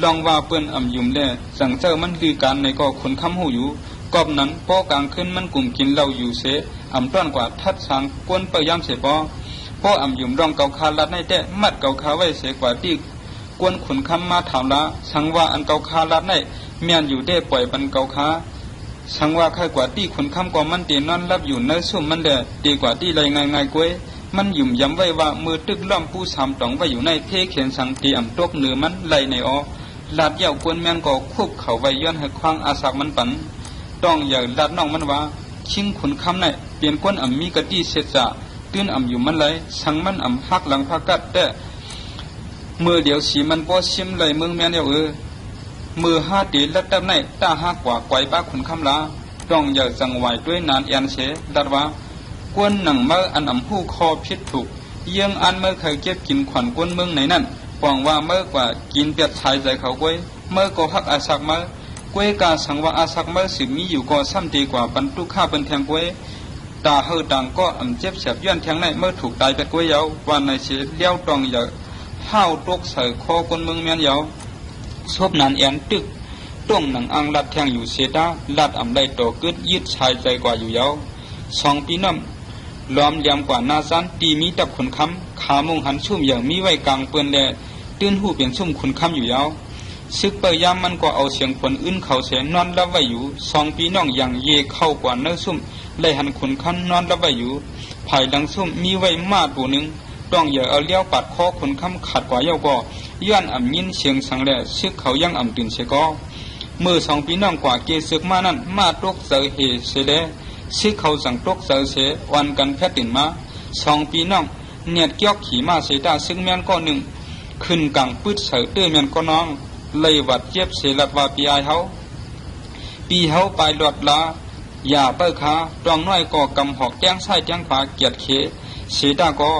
ลองว่าเปิ้นอ่ำยุ่มแล่สั่งเจ้ามันลือการในก็คุณคำหูอยู่กอบนั้นป้อกลางขึ้นมันกลุ่มกินเหล้าอยู่เสอ่ำต้อนกว่าทัดสางกวนเปยย้ำเสป้ออ่ำยุ่มรองเกาคาลัดในแต่มัดเกาคาไว้เสกว่าที่กวนขุนคำมาถามละสังว่าอันเกาคาลัดในเมียนอยู่ได้ปล่อยปันเกาคาสังว่าใครกว่าที่ขุนคำก็มันตีนอนรับอยู่ในสุ่มมันแดดดีกว่าที่ไรง่ายกล้วยมันยุ่มย้ำไว้ว่ามือตึกล้อมผู้สามตองไว้อยู่ในเพเขียนสังตีอ่ำตกเหนือมันไหลในลาดเย่ากวนแมนก็ควบเขาไว้ย้อนให้ควางอาศักมันปันต้องอย่าลาดน้องมันว่าชิงขุนคำในเปลี่ยนก้นอ่ำมีกะตี้เสจ่าตื้นอ่ำอยู่มันเลยสังมันอ่ำหักหลังพักกัดแต่มือเดียวสีมันป้อชิมเลยเมืองแมนเดียวมือห้าตีลัดดับในตาหักกว่าไกวบ้าขุนคำลาต้องอย่าจังไหวด้วยนานเอ็นเสดัดว่ากวนหนังเมื่ออันอ่ำหู้คอพิษถูกยังอันเมื่อเคยเก็บกินขวัญกวนเมืองไหนนั่นหวังว่าเมื่อกว่ากินเปียดชายใจเขากวยเมื่อก็หักอาศักเมื่อกวยกาสังว่าอาศักเมื่อสืบมีอยู่ก็ซ้ำดีกว่าบรรทุกข้าเป็นแทงกวยตาเฮอดังก็อ่ำเจ็บเสียบย้อนแทงในเมื่อถูกตายเป็ดกวยยาววันในเสียเลี้ยวตองอย่าห้าวตกใส่คอกวนเมืองเมียนยาวซบนานเอ็นตึกต้องหนังอังลัดแทงอยู่เสดาลัดอ่ำได้ต่อกึดยึดชายใจกว่าอยู่ยาว2 ปีน้ำล้อมเลี่ยมกว่านาซันตีมีตับขุนคำขามุงหันชุ่มอย่างมีไว้กลางเปื้อนแดดตื่นหูเป็นซุ่มขุนคำอยู่ยาวซึกเปยามมันก็เอาเสียงคนอื่นเขาเสียนอนรับไว้อยู่2 ปีน้องอย่างเย่เข้ากว่าเนื้อซุ่มเลยหันขุนคำนอนรับไว้อยู่ภายหลังซุ่มมีไว้มาตัวหนึ่งต้องอย่าเอาเลี้ยวปัดคอขุนคำขัดกว่าเย้าก็ย้อนอ่ำยินเสียงสังแหล่ซึกเขายังอ่ำตื่นเสก็มือ2 ปีน้องกว่าเกซึกมานั้นมาตกเสือเหเสเลซึกเขาสั่งตกเสือเสวันกันแพทย์ตื่นมา2 ปีน้องเนียดเกี้ยวขี่มาเสดาซึ่งแม่นก็หนึ่งขึ้นกลางปืดเสือเตื้อแม่นก็น้องเลยวัดเจ็บเสลัดว่าปีเฮาไปหลอดลาอย่าเปิดขาตองน้อยก็กำหอกแจ้งไส้แจ้งขวาเกียดเขเสดาก็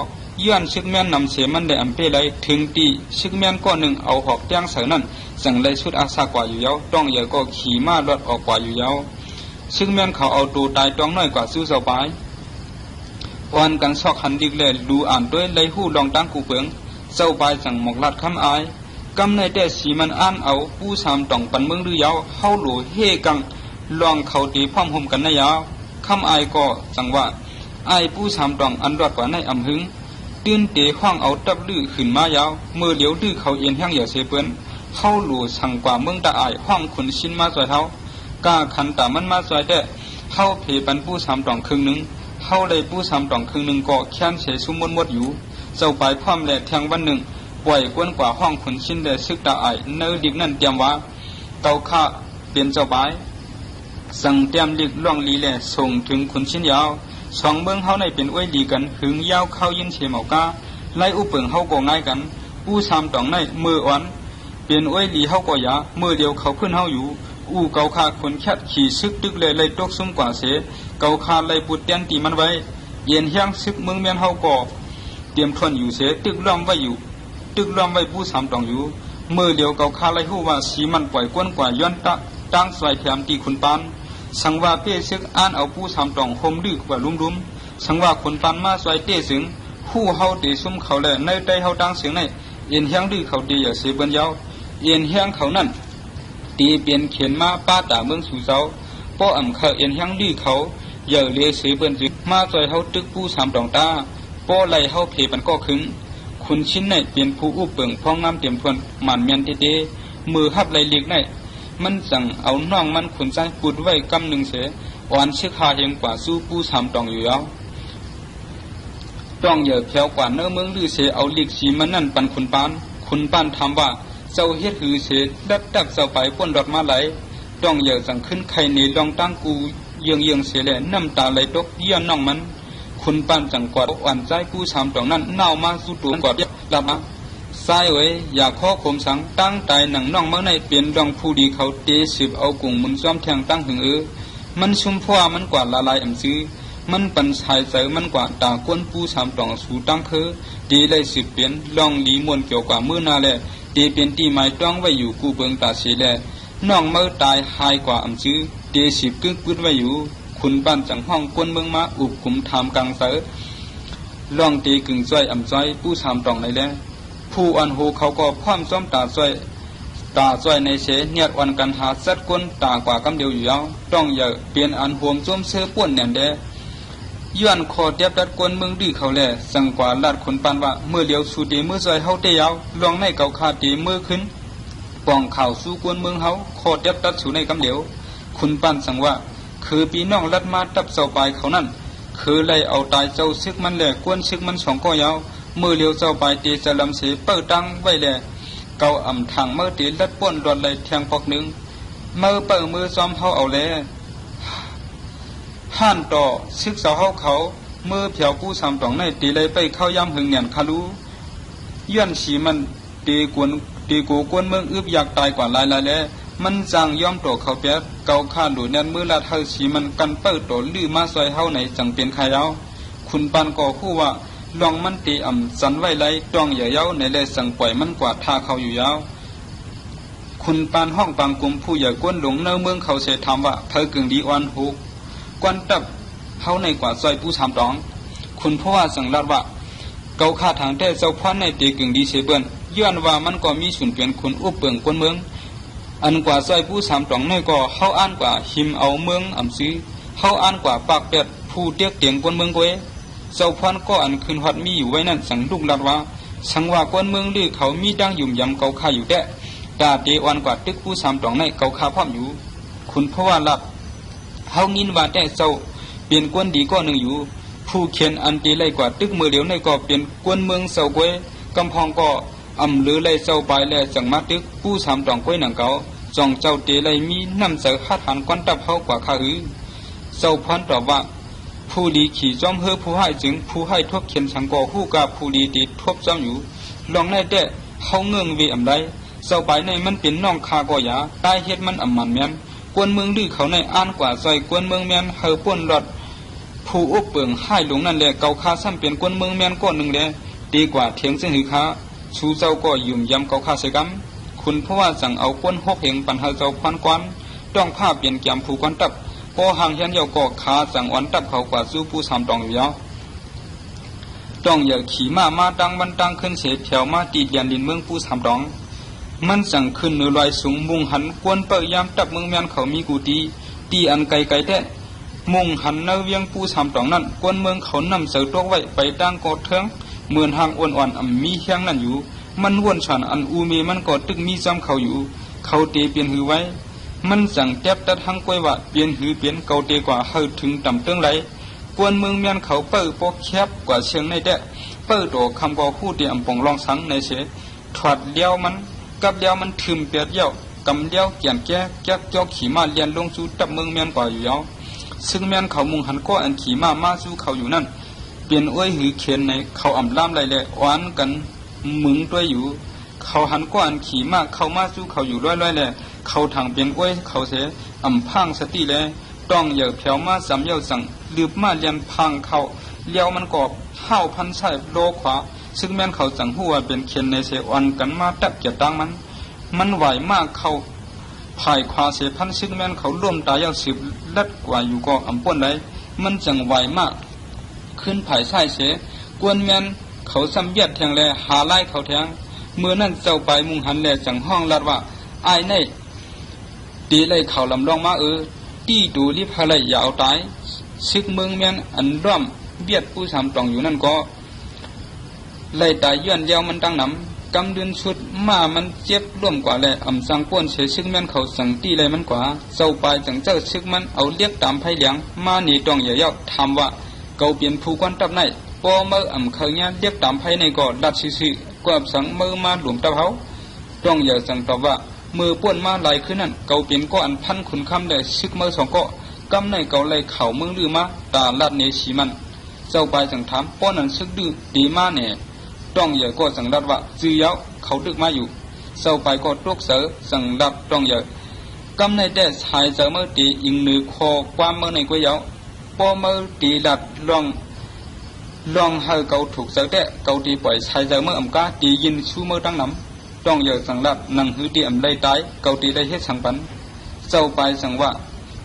ย้อนซึกแม่นนำเสมันได้อำเปเลยถึงตีซึกแม่นก็หนึ่งเอาหอกแจ้งเสือนั่นสั่งเลยชุดอาสากว่าอยู่ยาวต้องอย่าก็ขี่มาหลอดออกกว่าอยู่ยาวซึกแม่นเขาเอาตัวตายตองน้อยกว่าสู้เสาไปวันกันซอกหันดิกเลยดูอ่านด้วยเลยหู้ลองตั้งกูเปิงเจ้าไปสั่งหมกลัดคำอายกำในแต่สีมันอ่านเอาผู้สามตองปันเมืองหรือยาวเฮาหลูเฮกังลองเขาตีพร้อมห่มกันในยาวคำอายก็สั่งว่าอายผู้สามตองอันรอดกว่าในอำหึงตื่นเตะห้องเอาตับลื้อขึ้นมายาวมือเหลียวลื้อเขาเอ็นแห้งอย่าเสเปิ้นเฮาหลูสั่งกว่าเมืองตาอายห้องขุนชินมาสวยเฮากาขันตามันมาสวยแต่เฮาเพปันผู้สามตองครึ่งนึงเฮาได้ผู้สามตองครึ่งนึงก็แค้นเสซุ่มมดอยู่เจ้าไปพร้อมแลแทงวันหนึ่งปล่อยกวนกว่าห้องขุนชินได้ซึกตาอายเนื้อดิกนั่นเตรียมว่าเกาข้าเป็นเจ้าไปสั่งเตรียมดิกล่องลีแลส่งถึงขุนชินยาว2 เมืองเฮาในเป็นอ้วยดีกันหึงยาวเข้ายินเฉเหมากาไล่อุเปิงเฮาก็ง่ายกันผู้สามตองในมืออ่อนเป็นอ้วยลีเฮาก็ยามือเดียวเขาขึ้นเฮาอยู่อู้เกาคาคนแคดขี่ซึกตึกเลยตกซุ่มกว่าเสเกาคาเลยปุดเตียนตีมันไว้เย็นเฮียงซึกเมืองเมียนเฮาก็เตรียมทวนอยู่เสตึกล้อมไว้อยู่ตึกล้อมไว้ผู้สามตองอยู่มือเดียวเกาคาเลยฮู้ว่าสีมันปล่อยกวนกว่าย้อนตั้งสายแถมตีขุนปานสังว่าเป้ซึกอ่านเอาผู้สามตองห่มดื้อกว่าลุ่มสังว่าขุนปานมาสายเต้สึงผู้เฮาเตซุ่มเขาแลในใต้เฮาตั้งเสียงในเอ็นเฮียงดื้อเขาดีอย่าเสเปิ้นยาวเอ็นเฮียงเขานั่นตีเปลี่ยนเขียนมาป้าตาเมืองสู่เจ้าป้ออ่ำเขาเอ็นเฮียงดื้อเขา เหยื่อเลี้ยสือเปิ้นจืมาซอยเฮาตึกผู้สามตองตาป้อไหลเฮาเพปันก็ขึงคุณชิ้นในเป็นผู้อุบเปิงพ้องงามเตรียมทวนหมันเมียนเตมือหับไหลเลียกในมันสั่งเอาน้องมันขุนใจปุดไว้กำหนึ่งเสอ่อนชื่อคาเฮงกว่าสู้ผู้สามตองอยู่แล้วต้องเหยื่อแผ่วกว่าเนื้อเมืองหรือเสเอาเลียกสีมันนั่นปันคุณปานถามว่าเจ้าเฮ็ดหือเสดับเจ้าไปป้นดอดมาไหลต้องเหยื่อสั่งขึ้นไข่ในลองตั้งกูเยืองเสแลน้ำตาไหลตกเยี่ยนน้องมันคุณปานจังกอดอ่อนใจผู้สามตองนั้นเน่ามาสู้ตัวกอดลับมาสายไว้อยากข้อคมสังตั้งใจหนังน้องเมื่อในเปลี่ยนดองผู้ดีเขาเตะสืบเอากุ้งมุนซ้อมแทงตั้งหึงมันชุ่มพัวมันกว่าละลายซื้อมันปันชายใจมันกว่าตากวนผู้สามตองสู่ตั้งคือดีเลยสืบเปลี่ยนลองหลีมวนเกี่ยวกับมือนาแลดีเป็นที่หมายต้องไว้อยู่กูเบิงตาเสียแลน้องเมื่อตายหายกว่าซื้อดีสืบกึกกึดไว้อยู่คุณบ้านจังห้องกวนเมืองมาอุบคุมทำกลางเสือลองตีกึ่งจ้อยจ้อยผู้สามตองในแลผู้อันหูเขาก็พร้อมซ้อมตาจ้อยในเสเนียดวันกันหาสัดก้นตากว่ากำเดียวอยู่แล้วต้องอย่าเปลี่ยนอันห่วงส้มเสื้อป่วนเนี่ยเด้ย้อนคอเทียบดัดก้นเมืองดื้อเขาแลสังกว่าลาดคนปานว่าเมื่อเลี้ยวสู่ตีมือจ้อยเฮาเตยาวลองในเก่าคาตีมือขึ้นป่องข่าวสู่ก้นเมืองเฮาคอเทียบดัดสู่ในกำเดียวคุณปานสั่งว่าคือปีน้องลัดมาตับเสาปลายเขานั่นคือไล่เอาตายเจ้าซึกมันแหละกวนซึกมันสองก็ยาวมือเลี้ยวเจ้าไปตีจะลำเสียเปิดตั้งไว้แหละเก่าอ่ำทางเมื่อตีลัดป้วนรอนไหลแทงปอกหนึ่งเมื่อเปิดมือซ้อมเฮาเอาแลห่านต่อซึกเสาเฮาเขาเมื่อเผียวผู้สามตองในตีเลยไปเข้าย่ำหึงเนียนคารูย้อนสีมันตีกูกวนเมืองอึบอยากตายกว่าลายแลมันจางย่อมโตเขาเปียเก่าข้าดูเนียนมือละเท่าสีมันกันเปิดโตลื้อมาซอยเฮาไหนจังเป็นใครเอาคุณปานก่อคู่ว่าลองมันตีอ่ำสันไว้ไรจ้องอย่าเย้าในแลสั่งปล่อยมันกว่าท่าเขาอยู่ยาวคุณปานห้องปางกุมผู้ใหญ่ก้นหลงเนื้อเมืองเขาเสถามว่าเธอกึ่งดีอ่อนหูกวนตับเฮาในกว่าซอยผู้สามตองคุณพ่อว่าสั่งลัดว่าเก่าข้าทางแต่เจ้าพ่อในตีกึ่งดีเสเบิ้นย้อนว่ามันก็มีส่วนเปลี่ยนคุณอุบเปิงก้นเมืองอันกว่าซอยผู้สามตองในก็เฮาอ่านกว่าหิมเอาเมืองอ่ำซื้อเฮาอ่านกว่าปากเป็ดผู้เตียกเตียงก้นเมืองก้วยเจ้าพันก็อันคืนหัดมีอยู่ไว้นั่นสังลูกลัดว่าสังว่าก้นเมืองลือเขามีดังยุ่มยำเกาข้าอยู่แต่ตาเตวันกว่าตึกผู้สามตองในเกาข้าพร้อมอยู่คุณเพราะว่าลัดเฮางินว่าแต่เจ้าเปลี่ยนก้นดีก็หนึ่งอยู่ผู้เขียนอันตีไล่กว่าตึกมือเดียวในก็เปลี่ยนก้นเมืองเสาก้วยกำพองก็อำหรือไล่เจ้าไปแลจังมาตึกผู้สามตองก้วยหนังเกาจองเจ้าเตไล่มีน้ำเสือหัดหันก้อนตับเฮากว่าข้าหือเจ้าพันตอบว่าผู้ดีขี่จอมเฮอผู้ให้จึงผู้ให้ทบเขียนสังกอคู่กับผู้ดีตีทบจอมอยู่ลองได้แต่เฮาเงื่องเวอำไดเจ้าไปในมันเป็นน้องคาก็อย่าใต้เฮ็ดมันอำมันแม่นกวนเมืองดื้อเขาในอ่านกว่าซอยกวนเมืองแม่นเฮอป่นรอดผู้อุบเปิงให้หลงนั่นแหละเก่าคาซ้ำเป็นกวนเมืองแม่นก้อนหนึ่งแลดีกว่าเถียงซึ่งหือค้าชูเจ้าก็ยืมยำเก่าคาเสกำคุณเพราะว่าสั่งเอาก้นหกเหงปันเฮาเจ้าพันกวนต้องผ้าเปลี่ยนแกมผู้กวนตับพอห่างเฮียนเยาก็ขาสั่งอ่อนตับเขากว่าสู้ผู้สามตองอยู่ยาวต้องอย่าขี่มาดังบันดังขึ้นเสียแถวมาตีเดียนดินเมืองผู้สามตองมันสั่งขึ้นเนื้อลอยสูงมุงหันกวนเปิดยามตับเมืองแมนเขามีกูตีอันไกลแต่มุงหันเนื้อเวียงผู้สามตองนั่นกวนเมืองเขานำเสือตัวไว้ไปดังกอดเถิงเหมือนหางอ่อนๆมีเฮียงนั่นอยู่มันวนฉันอันอูเมมันก็ตึกมีจำเขาอยู่เขาเตเปลี่ยนหือไว้มันสั่งแจ็บตัดหังกล้วยว่าเปลี่ยนหือเปลี่ยนเก่าเตกว่าเฮาถึงต่ำเตื้องไหลกวนเมืองเมียนเขาเปิดปอกแคบกว่าเชียงในแต่เปิดโตคำก่อคู่เตียมปองรองสังในเสถอดเลี้ยวมันกับเลี้ยวมันถึมเปียดเยี่ยวกำเลี้ยวเกียนแก่แก๊กจอกขี่มาเลียนลงสู่ตับเมืองเมียนกว่าอยู่ยาวซึ่งเมียนเขามุงหันก็อันขี่มาสู่เขาอยู่นั่นเปลี่ยนอ้วยหือเขียนในเขาอ่ำล่ามไหลแหละอ่อนกันมึงตัวอยู่เขาหันก็อันขี่มาเข้ามาสู่เขาอยู่ร้อยๆแหละเขาทางเปลี่ยนอ้วยเขาเสอ่ำพังสติแลต้องอย่าเพียวมาสำเยาสั่งลืบมาเลียนพังเขาเลี้ยวมันกอบห้าวพันใส่โลขวาซึ่งแม่นเขาสั่งหัวเป็นเขียนในเสอ่อนกันมาตับเกียรตังมันไหวมากเขาภายขวาเสพันซึ่งแม่นเขาร่วมตายเอาสืบลัดกว่าอยู่ก็อ่ำป่นเลยมันจังไหวมากขึ้นภายใส่เสกวนแม่นเขาซ้ำเยียดแทงแลหาไล่เขาแทงเมื่อนั้นเจ้าไปมุงหันแลจังห้องลัดว่าไอ้ในตีไล่เขาลำลองมาตีดูรีบหาไล่อย่าเอาตาย ซึกเมืองเมียนอันร่อมเบียดผู้สามตองอยู่นั่นก็ไล่ตายย้อนยาวมันตั้งน้ำกำเดือนชุดมามันเจ็บร่วมกว่าแหละอ่ำสังป้วนเสียซึกเมียนเขาสังตีเลยมันกว่าเจ้าปลายจังเจ้าซึกมันเอาเรียกตามไผ่เหลียงมาหนีตองอย่าเย้าถามว่าเกาเปลี่ยนผู้กวนตับในพอเมื่ออ่ำเขาเนี้ยเรียกตามไผ่ในก็ดัดซื่อๆกว่าสังเมื่อมาหลวมตะเฮาต้องอย่าสังตอบว่ามือป้วนมาไหลขึ้นนั่นเกาเปลี่ยนก็อันพันขุนคำได้ซึกเมื่อสองก็กำในเกาไหลเข่าเมืองลือมาตาลาดเนชีมันเจ้าปลายจังถามป้อนนั้นซึกดื้อดีมาเนี่ยต้องอย่าก็สังรัดว่าจื้อเย้าเขาดึกมาอยู่เจ้าปลายก็ตกเสือสังรัดต้องอย่ากำในแต่ชายเจอเมื่อตีอิงนือคอความเมื่อในก๋วยเย้าพอเมื่อตีดัดลองให้เกาถูกเสือแต่เกาตีปล่อยชายเจอเมื่ออ่ำกาตียินชูเมื่อตั้งน้ำต้องอย่าสังรัดนังหือตีอ่ำได้ตายเกาตีได้เฮ็ดสังปันเจ้าปลายสังว่า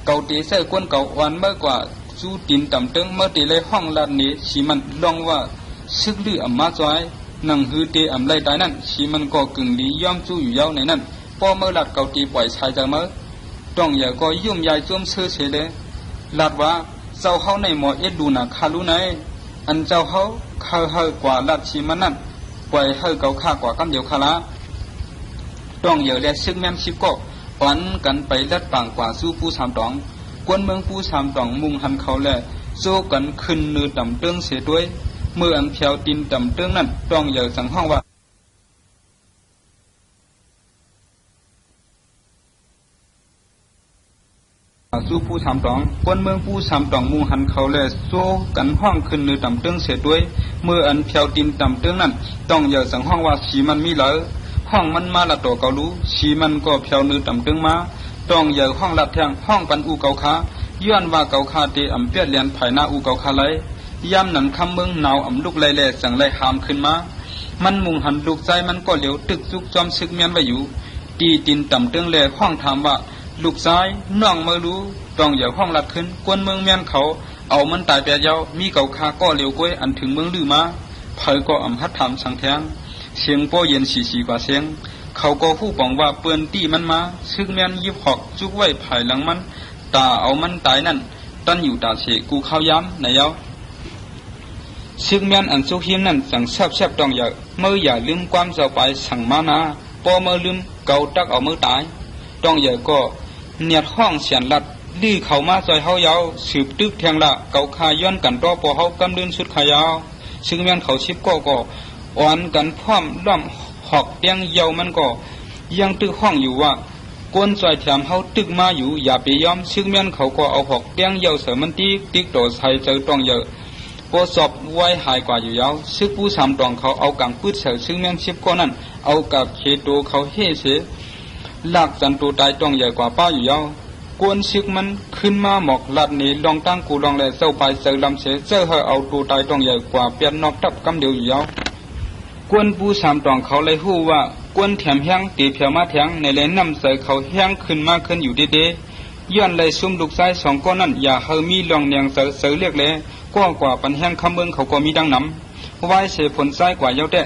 เกาตีเสือกวนเกาวันเมื่อกว่าจูตินต่ำเติงเมื่อตีเลยห้องลาดนี้ชีมันลองว่าซึกลืออ่ำมาจอยนังหือตีอ่ำได้ตายนั่นชีมันก็กึ่งลีย่อมจูอยู่เย้าในนั่นพอเมื่อลัดเกาตีปล่อยชายเจอเมื่อต้องอย่าก็ยุ่มยายจุ่มเชื่อเฉยเลยลัดว่าเจ้าเขาในหมอเอ็ดดูน่ะคารู้ไหนอันเจ้าเขาเขาเฮกว่าลัดชีมันนั่นปล่อยเฮเกาฆ่ากว่ากันเดียวคาละต้องอย่าและซึกแม่มชิบก็ปันกันไปลัดปางกว่าสู้ผู้สามตองกวนเมืองผู้สามตองมุงหันเขาแลโซกันขึ้นเนื้อต่ำเตื้องเสียด้วยเมื่ออันเพียวดินต่ำเตื้องนั่นต้องอย่าสังห้องว่าสู้ผู้สามตองกวนเมืองผู้สามตองมุงหันเขาแลโซกันห้องขึ้นเนื้อต่ำเตื้องเสียด้วยเมื่ออันเพียวดินต่ำเตื้องนั่นต้องอย่าสังห้องว่าสีมันมีเหลือห้องมันมาละตัวเการู้สีมันก็เพียวเนื้อต่ำเตื้องมาต้องอย่าห้องลัดแทงห้องปันอูเกาขาย้อนว่าเกาขาเตอำเปียดเลียนภายหน้าอูเกาขาไหลย่ำนั้นคำเมืองหนาวอำลูกไล่แหล่สั่งไล่หามขึ้นมามันมุงหันลูกใจมันก็เหลียวตึกซุกจอมซึกเมียนไว้อยู่ตีดินต่ำเตื้องแหล่ห้องถามว่าลูกชายน้องเมื่อรู้ต้องอย่าห้องลัดขึ้นกวนเมืองเมียนเขาเอามันตายแปดยาวมีเกาขาก็เหลียวก้วยอันถึงเมืองลือมาเผยก็อำหัดถามสังแทงเสียงโป้เย็นสีกว่าเสียงเขาก็ผู้ปองว่าเปื้อนตีมันมาซึกเมียนยิบหอกจุกไว้ภายหลังมันตาเอามันตายนั่นตั้นอยู่ตาเสกูเข้าย้ำในเย้าซึกเมียนอันสุขิมนั่นสั่งแซบต้องอย่าเมื่ออย่าลืมความเจ้าไปสั่งมานาพอเมื่อลืมเกาตักเอามือตายต้องอย่าก็เนียดห้องเสียนลัดลื้อเขามาซอยเฮาเยาสืบตึกแทงละเกาคาย้อนกันต่อพอเฮากำเดินสุดขายาวซึกเมียนเขาชิบก็อ่อนกันพร้อมล้อมหอกเปียงเยามันก็ยังตึกห้องอยู่ว่ากวนซอยแถมเฮาตึกมาอยู่อย่าไปยอมซึกเมียนเขาก็เอาหอกเปียงเยาเสมันติ๊กโตใส่เจอต้องเยอะพอสอบไว้หายกว่าอยู่ยาวซึกผู้สามตองเขาเอากังพืชเสือซึกเมียนชิบก็นั่นเอากับเคโตเขาเฮ่เสลากจันตูตายต้องใหญ่กว่าป้าอยู่ยาวกวนซึกมันขึ้นมาหมอกลัดนี้ลองตั้งกูลองแลเจ้าไปเสือลำเสเจ้าเฮาเอาตูตายต้องใหญ่กว่าเปลี่ยนนอกทับกำเดียวอยู่ยาวกวนผู้สามตองเขาเลยฮู้ว่ากวนแถมแห้งตีเพียวมาแทงในเลนน้ำเสือเขาแห้งขึ้นมาขึ้นอยู่เด้ย้อนเลยซุ่มลูกชายสองก้อนนั่นอย่าเฮามีลองเนียงเสือเรียกเลยก็กว่าปันแห้งคำเมืองเขาก็มีดังน้ำไว้เสียผลซ้ายกว่าเย้าแต่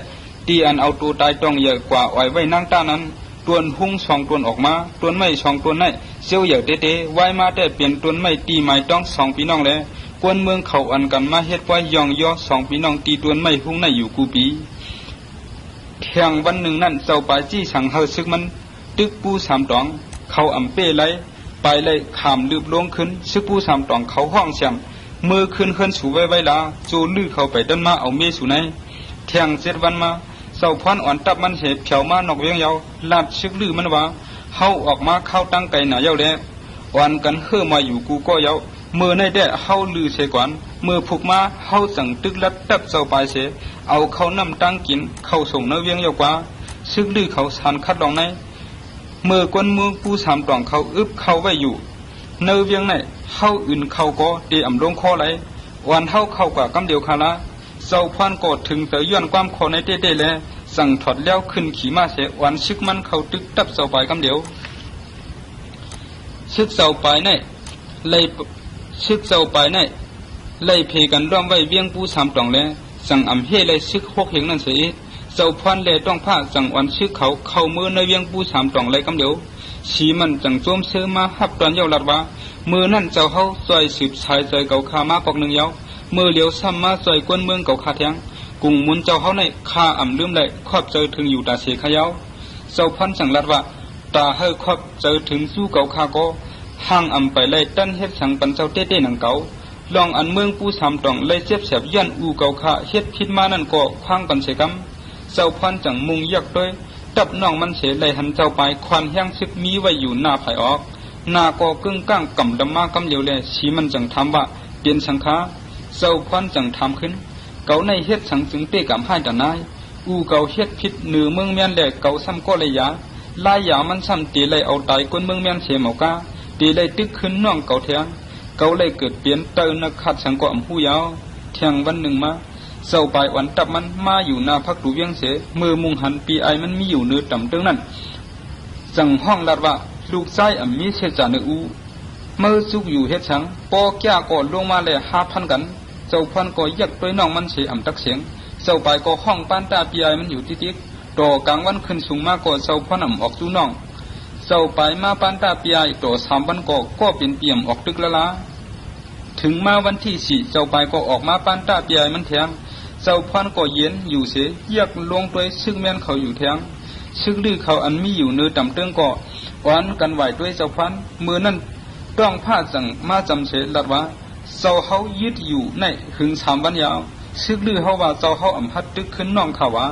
ตีอันเอาตูตายต้องใหญ่กว่าอ่อยไว้นั่งต้านั้นตวนหุ้งสองตวนออกมาตวนไม่สองตวนนั่นเสียวใหญ่เด้ไว้มาแต่เปลี่ยนตวนไม่ตีไม้ต้องสองพี่น้องเลยกวนเมืองเขาอันกันมาเฮ็ดไว้ยองย่อสองพี่น้องตีตวนไม่หุ้งในอยู่กูปีแข่งวันหนึ่งนั่นเจ้าปลายจี้สั่งเฮาซึกมันตึกปูสามตองเขาอ่ำเป้ไรไปเลยขามลืบลงขึ้นซึกปูสามตองเขาห้องเสียงมือขึ้นสูไว้ละจูลื้อเขาไปด้านมาเอาเมสูในแทงเจ็ดวันมาเสาพันอ่อนตับมันเห็บเขียวมานอกเวียงยาวลาดซึกลื้อมันว่าเฮาออกมาเข้าตั้งไก่หนาเย้าแล้วอ่อนกันเฮือมาอยู่กูก็เย้ามือในแด่เฮาลือเสก่อนมือผูกมาเฮาสั่งตึกลัดตับเสาปลายเสเอาเขานำตั้งกินเข้าส่งเนื้อเวียงยาวกว่าซึกลื้อเขาสันคัดลองในมือกวนมือผู้สามตองเขาอึบเข้าไว้อยู่เนื้อเวียงในเฮาอื่นเขาก็เตะอ่ำลงคอไหลวันเฮาเข้ากว่ากำเดียวคาละเจ้าพันกดถึงเตยย้อนความคอในเต้ๆแล้วสั่งถอดแล้วขึ้นขี่มาเสวันซึกมันเขาตึกตับเสาปลายกำเดียวซึกเสาปลายในเลยซึกเสาปลายในเลยเพกันร่วมไว้เวียงผู้สามตองแล้วสั่งอ่ำเฮเลยซึกหกเหงนั่นเสียเ จ้าพันเล่ต้องผ้าจังวันชื่อเขาเข้ามือในเวียงปูสามตองไรกำเดียวสีมันจังโจมซื้อมาหับตอนเยาลัดว่ามือนั่นเจ้าเขาซอยสืบสายใจเก่าคามากอกหนึ่งเยามือเหลียวซ้ำมาซอยกวนเมืองเก่าคาแทงกุ้งมุนเจ้าเขาในคาอ่ำลืมเลยครอบเจอถึงอยู่ตาเสียขยาวเจ้าพันจังลัดว่าตาเฮครอบเจอถึงสู้เก่าคาก็ห่างอ่ำไปไล่ตั้นเฮ็ดสังปันเจ้าเต้ๆหนังเก่าลองอันเมืองปูสามตองไล่เจ็บเสียบยันอูเก่าคาเฮ็ดพิษมานั่นก็คว้างปันเสกำเจ้าพันจังมุงยักด้วยตับน้องมันเสไล่หันเจ้าไปควันแห้งซึกมีไว้อยู่หน้าไผ่ออกหน้าก็กึ่งก้างกำดำมากำเหลียวเลยสีมันจังทำว่าเปลี่ยนสังขาเจ้าพันจังทำขึ้นเก่าในเฮ็ดสังจึงเตะกับให้แต่นายอูเก่าเฮ็ดพิษเหนือเมืองเมียนแหลกเก่าซ้ำก็เลยยาลายยามันซ้ำตีเลยเอาตายก้นเมืองเมียนเสียหมอกาตีเลยตึกขึ้นน้องเก่าเทียงเก่าเลยเกิดเปลี่ยนเตอนักขัดสังก็อำหูยาวเที่ยงวันหนึ่งมาเจ้าไปวันตับมันมาอยู่หน้าพักดูเวียงเสมือมุงหันปีไอมันมีอยู่เนื้อต่ำเติงนั้นจังห้องลัดว่าลูกชายมีเสจาเนื้ออูเมื่อสุกอยู่เฮ็ดสังปอแก่ก่อนลงมาเลย5,000กันเจ้าพันก็ยักด้วยน้องมันเสียตักเสียงเจ้าไปก็ห้องปานตาปีไอมันอยู่ติ๊กต่อกลางวันขึ้นสูงมากก็เจ้าพันออกจูน้องเจ้าไปมาปานตาปีไอต่อ3 วันก็เป็นเปี่ยมออกตึกละถึงมาวันที่4เจ้าไปก็ออกมาปานตาปีไอมันแทงเจ้าพันก็เย็นอยู่เสียเยียกลงด้วยซึ่งแม่นเขาอยู่แทงซึ่งลือเขาอันมีอยู่เนื้อต่ำเติงก็วันกันไหวด้วยเจ้าพันมือนั่นต้องผ้าจังมาจำเสลัดว่าเจ้าเขายึดอยู่ในถึง3 วันยาวซึ่งลือเขาว่าเจ้าเขาอ่ำพัดตึกขึ้นน้องเขาว่า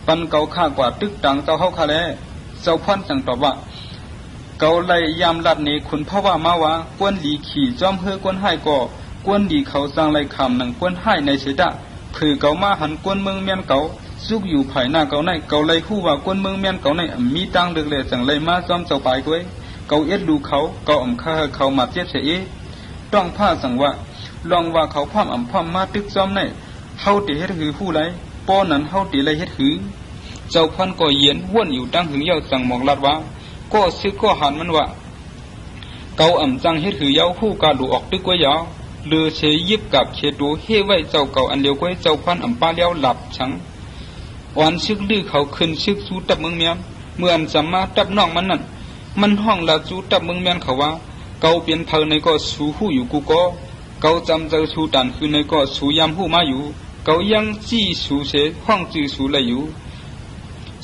ปันเก่าข้ากว่าตึกดังเจ้าเขาคาแลเจ้าพันจังตอบว่าเก่าไล่ยามลัดนี้คุณพ่อว่ามาว่ากวนหลีขี่จอมเฮือกวนให้ก็กวนดีเขาสร้างไล่คำหนังกวนให้ในเสดะคือเก่ามาหันกวนเมืองเมียนเก่าซุกอยู่ภายหน้าเก่าในเก่าไล่ฮู้ว่ากวนเมืองเมียนเก่าในมีตังเลือกเลยจังไล่มาจอมเจ้าไปด้วยเก่าเอ็ดดูเขาเก่าอ่ำข้าเขามาเจ็บเสียต้องผ้าสั่งว่าลองว่าเขาพร้อมอ่ำพร้อมมาตึกจอมในเฮาตีเฮ็ดหือผู้ไรป้อนั้นเฮาตีไรเฮ็ดหือเจ้าพันก็เย็นว่นอยู่ตั้งหึงเย้าจังมองลัดว่าก็ซึกก็หันมันว่าเก่าอ่ำจังเฮ็ดหือเย้าฮู้กาดูออกตึกไว้ยาวเลือเสยยิบกับเขดูเฮไว้เจ้าเก่าอันเลียวไว้เจ้าพันอ่ำป้าเลี้ยวหลับชังวันซึกลือเขาขึ้นซึกสู้ตับเมืองเมียนเมื่ออันจำมาตับน้องมันนั่นมันห้องละสู้ตับเมืองเมียนเขาว่าเก่าเปลี่ยนเผาในก็สู้หู้อยู่กูก็เก่าจำเจอสู้ตันคือในก็สู้ยำหู้มาอยู่เก่ายังจี้สู้เสห้องจื้อสู้เลยอยู่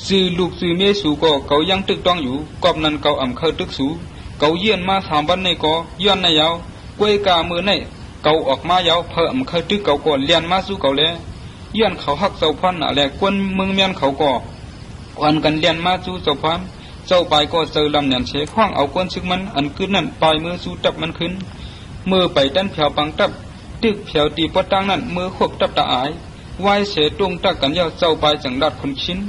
ซื้อลูกซื้อเมียสู้ก็เก่ายังตึกต้องอยู่กอบนั้นเก่าอ่ำเข้าตึกสู้เก่าเยื่อนมา3 วันในก็ย้อนในยาวกวยกามือในเก่าออกมายาวเพิ่มเข้าตึกเก่าก่อนเลียนมาสู้เก่าแล้วย้อนเขาหักเจ้าพันอะไรกวนเมืองเมียนเขาก็วันกันเลียนมาสู้เจ้าพันเจ้าไปก็เจอลำเนียนเชห้องเอากวนซึกมันอันขึ้นนั่นปลายมือสู้ตับมันขึ้นมือไปด้านแผวปังตับตึกแผวตีปะตังนั่นมือขบตับตาอายไหวเสตรงตักกันยาวเจ้าไปจังดัดคนชิ้น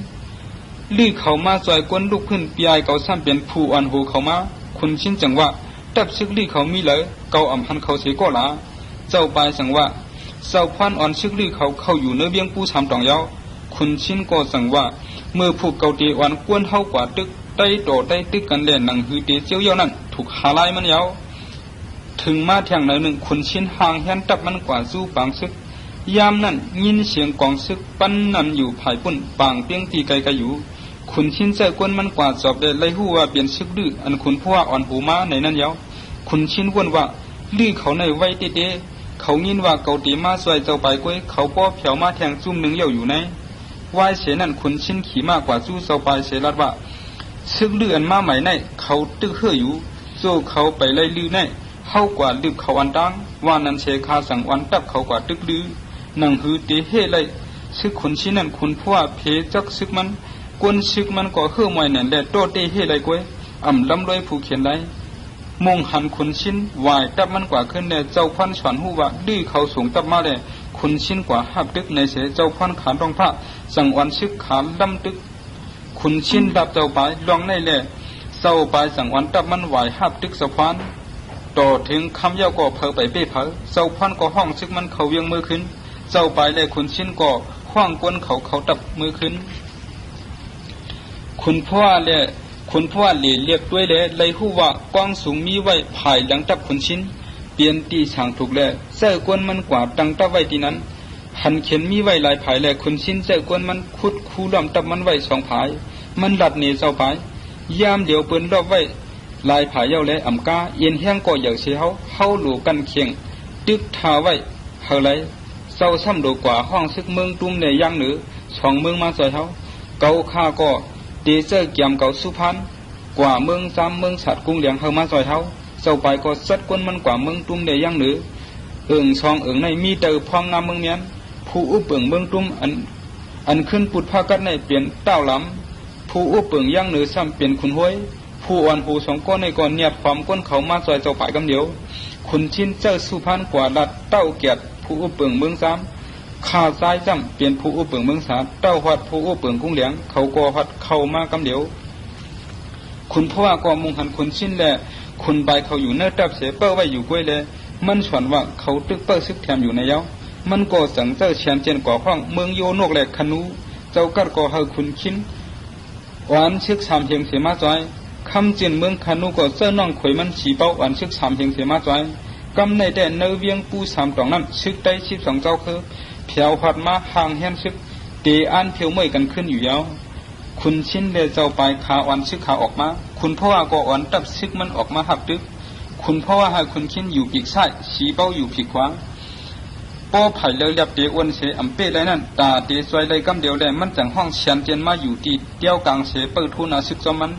ลื้อเขามาซอยกวนลูกขึ้นปีไอเก่าซ้ำเป็นผู้อันหูเขามาคนชิ้นจังว่าตับซึกลื้อเขามีเลยเก่าอ่ำพันเขาเสียก็ละเจ้าไปสั่งว่าเจ้าพันอ่อนซึกลื้อเขาเข้าอยู่เนื้อเบี้ยงปูสามตองยาวคนชิ้นก็สั่งว่าเมื่อผูกเก่าตีอ่อนกวนเท่ากว่าตึกใต้โตใต้ตึกกันเล่นหนังหือเตเจียวเยานั่นถูกหาลายมันยาวถึงมาแทงหนึ่งคนชิ้นห่างแหนตับมันกว่าสู้ปางซึกยามนั่นยินเสียงกองซึกปั้นนั่นอยู่ภายปุ่นปางเปียงตีไกลๆอยู่คนชิ้นเจอกวนมันกว่าจอบได้ไล่หู้ว่าเปลี่ยนซึกดื้ออันคุณพ่ออ่อนหูมาในนั้นยาวคนชิ้นวนว่าลื้อเขาในไว้เตเขายินว่าเกาตีมาสวยเจ้าไปกวยเขาป้อเผียวมาแทงจุ่มหนึ่งเย่าอยู่ในวายเสนั่นคนชิ้นขี่มากกว่าสู้เจ้าไปเสลัดว่าซึกลื้ออันมาใหม่ในเขาตึกเฮืออยู่โซ่เขาไปไล่ลื้อในเข้ากว่าลืบเขาอันดังว่านั้นเชคาสั่งวันตับเขากว่าตึกลื้อหนังหือเตเฮไล่ซึกคนชิ้นนั่นคุณพ่อเพจักซึกมันกวนซึกมันก็เฮือมวยนั่นแหละโตเตเฮไล่กวยอ่ำลำลอยผู้เขียนไล่มงหันคนชิ้นวายตับมันกว่าขึ้นเนี่ยเจ้าพันฉวนหูว่าดื้อเขาสูงตับมาเลยคนชิ้นกว่าหับตึกในเสเจ้าพันขานรองพระสั่งวันซึกขานลำตึกคนชิ้นดับเจ้าไปลองในแหละเจ้าไปสั่งวันตับมันวายหับตึกสะพานต่อถึงคำยาวก็เพอไปเป้เพอเจ้าพันก็ห้องซึกมันเขาเวียงมือขึ้นเจ้าไปเลยคนชิ้นก็ห้องกวนเขาตับมือขึ้นคุณพ่อเรียบด้วยเลยหู้ว่ากว้างสูงมีไว้ภายหลังตับคนชิ้นเปลี่ยนตีช่างถูกแล้วเสื้อกวนมันกว่าดังตับไว้ที่นั้นห หันเข็นมีไว้หลายผายแลคุณชินเจ้ากวนมันขุดคูล้อมตับมันไว้2ผายมันหลัดหนีเจ้าไปยามเดียวเปิ้นรอบไว้ลายผายเย้าและอำกาเย็นแห้งก็อย่างเสียเฮาหลูกันเคียงตึกทาไว้เฮาไหลเจ้าซ้ำโดกว่าห้องซึกเมืองตุ้มในย่างเหนือ2เมืองมาซอยเฮาเกาค่าก็เตเจอเกียมเกาสุพรรณกว่าเมือง3เมืองสัตว์กุ้งเหลียงเฮามาซอยเฮาเจ้าไปก็สัดกวนมันกว่าเมืองตุ้มในย่างเหนือช่องในมีเตอพองงามเมืองเมียนผู้อุปเปิงเมืองตุ้มอันขึ้นปุดพากัดในเปลี่ยนเต้าล้ำผู้อุปเปิงย่างเหนือซ้ำเปลี่ยนขุนห้วยผู้อ่อนหู2ก้อนในก่อนเนียดความก้นเขามาซอยเจ้าไปกำเดียวขุนชินเจ้าสุพรรณกว่าลัดเต้าเกียรติผู้อุปเปิงเมือง3ข้าซ้ายจ้ำเปลี่ยนผู้อุปเปิงเมือง3เต้าหัดผู้อุปเปิงกุ้งเหลียงเขาก่อหัดเข้ามากำเดียวคุณพ่อก็มุงหันขุนชินแลคุณใบเขาอยู่เนื้อตับเสเป้าไว้อยู่กล้วยเลยมันสวนว่าเขาตึกเป้าซึกแถมอยู่ในเย้ามันก็สังเจ้าเชียนเจนก่อห้องเมืองโยนกแหลกขนูเจ้ากัดก่อเฮาคุณชินหวานซึก3เพียงเสมาจอยคำจีนเมืองขนูก็เจ้าน้องข่อยมันฉีเป้าหวานซึก3เพียงเสมาจอยกำในแต่เนื้อเวียงปู3ตองนั้นซึกได้12เจ้าคือเพียวหัดมาห่างแห่นซึกเตอันเพียวเมื่อยกันขึ้นอยู่เย้าคุณชินเดเจ้าไปขาอ่อนซึกขาออกมาคุณพ่อก็อ่อนตับซึกมันออกมาหับตึกคุณพ่อให้คุณชินอยู่ปีกซ้ายฉีเป้าอยู่ปีกขวาป้อไผ่เลยดับเตอ้วนเสอำเป้ได้นั่นตาเตซอยเลยกำเดียวได้มันจังห้องเชียนเจนมาอยู่ที่เตี้ยวกลางเสเปิดทุนาซึกจอมัน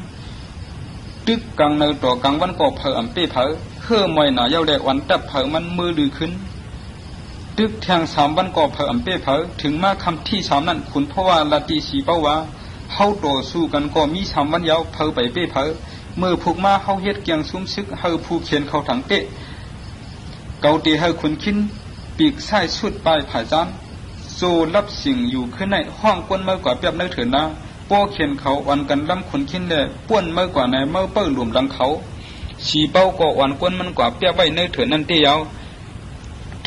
ตึกกลางเนอต่อกลางวันก็เผออำเป้เผอเฮือมวยหนาเย้าได้วันตับเผอมันมือลือขึ้นตึกแทง3วันก็เผออำเป้เผอถึงมาคำที่3นั่นคุณพ่อว่าลาตีสีเป้าว่าเฮาต่อสู้กันก็มี3วันยาวเผอไปเป้เผอเมื่อผูกมาเฮาเฮ็ดเกียงซุ้มซึกเฮาผู้เขียนเขาถังเตะเกาเตเฮาคุณคินปีกซ้ายสุดปลายผายจานโซรับสิ่งอยู่ขึ้นในห้องก้นเมื่อกว่าเปียบเนื้อเถินนะป้อเขียนเขาวันกันล้ำคุณคินเลยป้วนเมื่อกว่าในเมื่อเปิ้ลหลุมหลังเขาสีเป้าก็วันก้นมันกว่าเปียบไว้เนื้อเถินนั่นเตี้ยว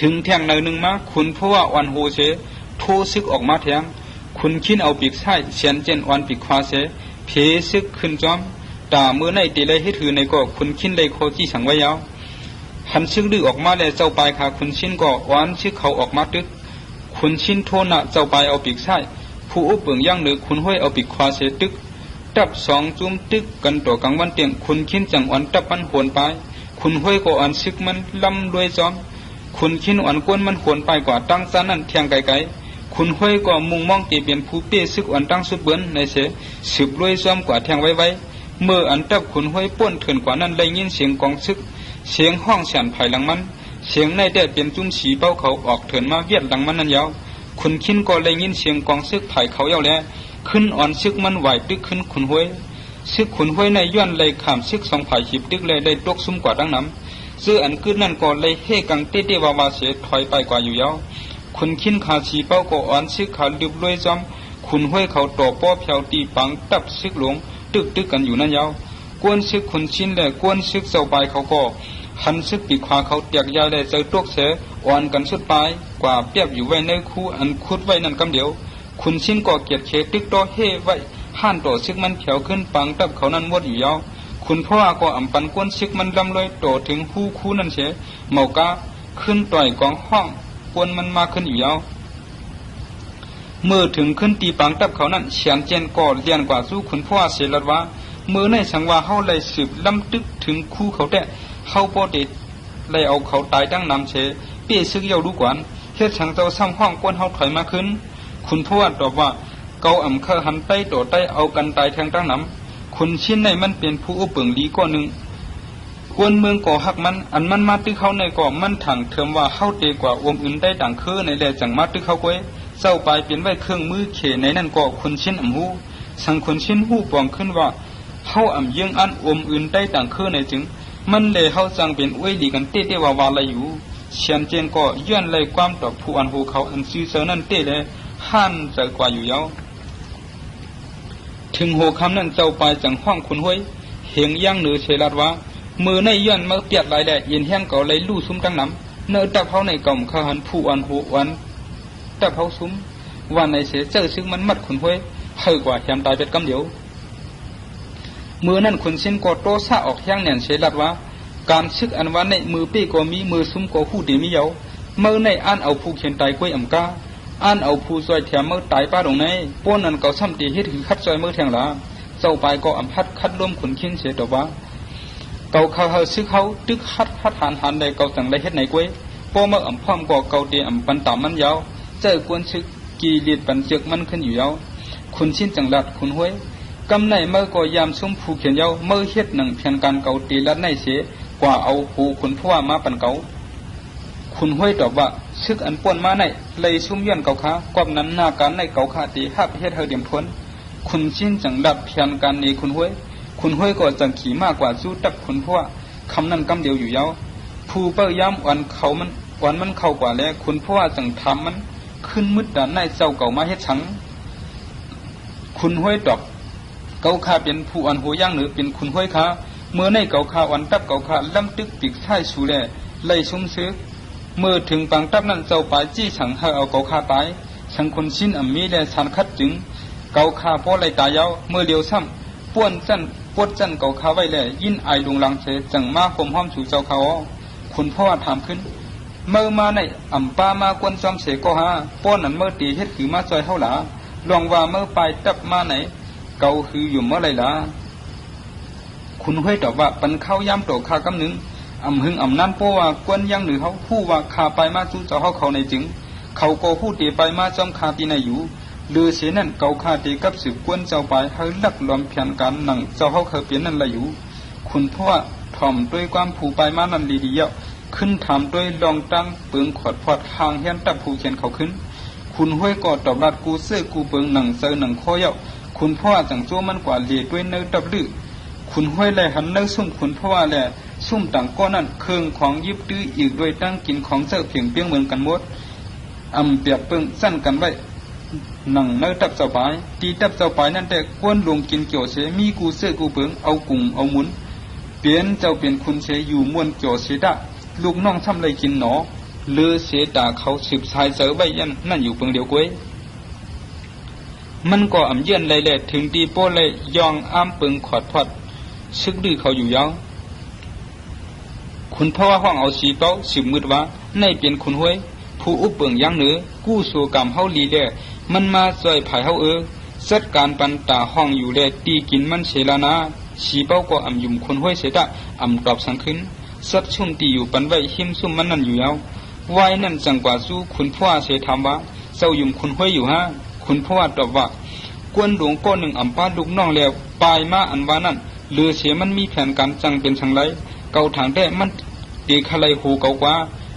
ถึงแทงในหนึ่งมาคุณเพราะว่าวันโฮเสโทซึกออกมาแทงคุณคินเอาปีกซ้ายเฉียนเจนวันปีกขวาเสเพซึกขึ้นจอมตาเมื่อในตีเลยให้ถือในก็คุณคินเลยโคจี้สังไว้ยาวหันซึกดื้อออกมาแล้วเจ้าปลายขาคุณชินก็หวานซึกเขาออกมาตึกคุณชินโทนะเจ้าปลายเอาปีกซ้ายผู้อุปเปิงย่างเหนือคุณห้วยเอาปีกขวาเสตึกตับ2จุ้มตึกกันต่อกลางวันเตียงคุณคินจังอ่อนตับมันหวนไปคุณห้วยก็อ่อนซึกมันลำด้วยจอมคุณคินอ่อนก้นมันหวนไปกว่าตั้งซานั่นเทียงไกลๆคุณห้วยก็มุงมองตีเปลี่ยนผู้เปี้ยซึกอ่อนตั้งสุดเบิ้นในเสสืบด้วยซ้อมกว่าแทงไว้เมื่ออันตับคุณห้วยป้วนเถื่อนกว่านั้นได้ยินเสียงกองซึกเสียงห้องเสียนภายหลังมันเสียงในแต่เป็นจุ้มสีเป้าเขาออกเถินมาเวียดหลังมันนั่นยาวคุณคินก็เลยยินเสียงกองซึกภายเขาเย้าแล้วขึ้นอ่อนซึกมันไหวตึกขึ้นขุนห้วยซึกขุนห้วยในย้อนเลยขามซึก2ภายหิบตึกเลยได้ตกซุ่มกว่าดังน้ำซื้ออันขึ้นนั่นก็เลยเฮกังเต้วาวาเสียถอยไปกว่าอยู่ยาวคุณคินขาสีเป้าก็อ่อนซึกขาดึบด้วยจอมขุนห้วยเขาต่อป้อเพียวตีปังตับซึกหลงตึกกันอยู่นั่นยาวกวนซึกขุนชินและกวนซึกเจ้าปลายเขาก็หันซึกปีกขวาเขาเตียกยาได้เจอตกเสอ่อนกันสุดปลายกว่าเปียบอยู่ไว้ในคู่อันคุดไว้นั่นกำเดียวขุนชินก็เกียดเขตึกต่อเฮไว้ห้านต่อซึกมันเขียวขึ้นปังตับเขานั้นวดอยู่ยาวคุณพ่อก็อำปันกวนซึกมันลำลอยต่อถึงหูคู่นั่นเสเมากาขึ้นต่อยกองห้องกวนมันมาขึ้นอยู่ยาวเมื่อถึงขึ้นตีปังตับเขานั้นเฉียนเจนก่อเลียนกว่าสู้คุณพ่อเสลัดว่าเมื่อในสังว่าเฮาเลยสืบลำตึกถึงคู่เขาแต่เฮาบ่ได้เลยเอาเขาตายตั้งนำเสเปี้ยซึกเย้าดูกวนเฮ็ดสังเจ้าซ้ำห้องกวนเฮาถอยมาขึ้นคุณพ่อตอบว่าเกาอำเคอหันใต้ต่อใต้เอากันตายแทงตั้งนำคุณชินในมันเป็นผู้อุปเปิงลีก้อนหนึ่งกวนเมืองก่อหักมันอันมันมาตึกเขาในก่อมันถังเถิมว่าเฮาเตกว่าอมอื่นได้ดังคือในแลจังมาตึกเขาก้วยเจ้าปลายเปลี่ยนไว้เครื่องมือเขในนั่นก่อคุณชินอำฮูสังคุณชินฮู้ปองขึ้นว่าเฮาอำยิงอันอมอื่นได้ดังคือในจึงมันเลยเฮาจังเป็นอวยดีกันเต้ๆว่าๆละอยู่เชียนเจนก็ย้อนเลยความต่อผู้อันฮูเขาอันซื่อเสอนั่นเต้เลยห่านจะกว่าอยู่ยาวถึงโหคำนั้นเจ้าปลายจังห้องคุณห้วยเหียงย่างเหนือเชลัดว่ามือในย้อนมาเปียดหลายแดดเย็นแห้งเก่าเลยลู่ซุ้มตั้งน้ำเนื้อตับเขาในกล่อมข้าหันผู้อันหูวันตับเขาซุ้มวันในเสียเจ้าซึ่งมันมัดคุณห้วยเฮากว่าแถมตายเป็ดกำเดียวมือนั่นคุณชินก็โตซาออกแห้งแน่นเชลัดว่าการซึกอันวันในมือปี้ก็มีมือซุ้มก็หู้ดีมีเยาเมื่อในอันเอาผู้เขียนตายกล้วยอ่ำกา อันเอาผู้ซอยแถมเมื่อตายป้าตรงไหนป้นนั้นเก่าซ้ำตีเฮ็ดคือคัดซอยเมื่อแทงหลาเจ้าไปก็อำพัดคัดร่วมขุนขิ้นเสียตัวว่าเก่าเขาเฮาซึกเขาตึกคัดหันใดเก่าจังได้เฮ็ดไหนกวยป้อเมื่ออำพร้อมก็เก่าเตอำปันตามมันยาวเจ้ากวนซึกกีเลียดปันเจือกมันขึ้นอยู่ยาวขุนชิ้นจังหลัดขุนห้วยกำไหนเมื่อก็ยามซุ่มผู้เขียนยาวเมื่อเฮ็ดหนังเพียงการเก่าตีลัดในเสียกว่าเอาหูขุนพ่อมาปันเก่าขุนห้วยตอบว่าซึกอันป่วนมาในเลยซุ่มย้อนเก่าขากอบนั้นหน้าการในเก่าขาตีฮับเฮ็ดเฮาเดียมพ้นขุนชิ้นจังหลัดเพียงการนี้ขุนห้วยก็จังขี่มากกว่าสู้ตับขุนพ่อคำนั้นกำเดียวอยู่ยาวผู้เปิ้ย้ำวันเขามันเข้ากว่าแล้วขุนพ่อจังทำมันขึ้นมืดด่านในเจ้าเก่ามาเฮ็ดฉังขุนห้วยตอบเก่าขาเป็นผู้อันหัวย่างหรือเป็นขุนห้วยขาเมื่อในเก่าขาวันตับเก่าขาล้ำตึกปีกท้ายชูแลไล่ชุ่มซึกเมื่อถึงปังตับนั้นเจ้าปลายจี้ฉังให้เอาเก่าขาตายฉังคนชิ้นมีแลสันคัดจึงเก่าขาพอไล่ตายยาวเมื่อเดียวซ้ำป้วนจันเก่าขาไว้แลยินไอลุงลังเสจังมาคมห้อมสู่เจ้าเขาขุนพ่อถามขึ้นเมื่อมาในอ่ำป้ามากวนจอมเสก็หาป้อนนั้นเมื่อตีเฮ็ดคือมาซอยเฮาหลาลองว่าเมื่อไปตับมาไหนเก่าคืออยู่เมื่อไรล่ะคุณห้วยตอบว่าปันเข้าย้ำโตคากำหนึ่งอ่ำหึงอ่ำนั่นเพราะว่ากวนยังหรือเขาผู้ว่าขาไปมาจู่เจ้าเขาในจึงเขาก็ผู้ตีไปมาจอมคาตีในอยู่หรือเสียนั่นเก่าคาตีกับสืบกวนเจ้าไปให้ลักล้อมเพียนกันหนังเจ้าเขาเคยเปลี่ยนนั่นละอยู่คุณพ่อถ่อมด้วยความผู้ไปมานั่นดีเยอะขึ้นถามด้วยลองตั้งเปิงขอดพอดห่างเฮียนตับผู้เขียนเขาขึ้นคุณห้วยก็ตอบรัดกูเสื้อกูเปิงหนังเซอหนังข้อเยาคุณพ่อจังโจ้มันกว่าเลียด้วยเนื้อดับลือคุณห้วยแลหันเนื้อซุ่มคุณพ่อแลซุ่มต่างก้อนนั่นเครื่องของยิบดื้ออีกด้วยตั้งกินของเสื้อเพียงเปี้ยงเหมือนกันหมดเปียกเปิงสั้นกันไว้หนังเนื้อดับเจ้าปายตีดับเจ้าปายนั่นแต่ก้นลงกินเกี่ยวเสมีกูเสื้อกูเปิงเอากุ่งเอาหมุนเปลี่ยนเจ้าเปลี่ยนคุณเสอยู่ม้วนเกี่ยวเสดะลูกน้องทำไรกินหนอเลือเสดาเขาสืบสายเจอใบยันนั่นอยู่เปิงเดียวก้วยมันก็เยือนเลยแหละถึงตีโป้เลยยองเปิงขอดพอดซึกดื้อเขาอยู่ยาวคุณพ่อห้องเอาสีเป้าสืบมืดว่าในเปลี่ยนคุณห้วยผู้อุบเปิงยังเหนือกู้สู่กรรมเฮาลีแลมันมาซอยไผ่เฮาจัดการปันตาห้องอยู่แลตีกินมันเสลานาสีเป้าก็ยุ่มคุณห้วยเสดะตอบสังขึ้นสัดชุ่มตีอยู่ปันไว้หิมซุ่มมันนั่นอยู่ยาววายนั่นจังกว่าสู้คุณพ่อเสถามว่าเจ้ายุ่มคุณห้วยอยู่ฮะคุณพ่อตอบว่ากวนหลวงก้อนหนึ่งป้าลูกน้องแล้วปลายมาอันว่านั่นเลือเสียมันมีแผนการจังเป็นชังไรเก่าทางได้มันตีขะไรหูเก่ากว่า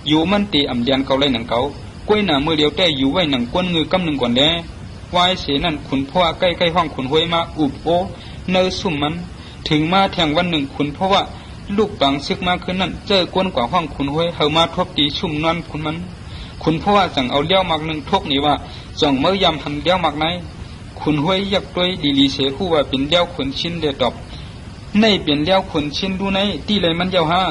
อยู่มันตีเดียนเก่าไรหนังเก่ากล้วยหนาเมื่อเดียวได้อยู่ไว้หนังกวนมือกำหนึ่งก่อนแน่วายเสียนั่นคุณพ่อใกล้ห้องคุณห้วยมาอุบโอเนื้อสุ่มมันถึงมาแทงวันหนึ่งคุณพ่อว่าลูกปังซึกมาขึ้นนั่นเจอกวนกว่าห้องคุณห้วยเฮามาทบตีชุ่มนั่นคุณมันคุณพ่อว่าจังเอาเลี้ยวมักหนึ่งทกนี่ว่าจ่องเมื่อยำหันเลี้ยวมักไหนคุณห้วยยักด้วยดีเสียผู้ว่าเป็นเลี้ยวขนชิ้นเดือดดอกในเป็นเลี้ยวขนชิ้นดูในตีเลยมันเย้าห้า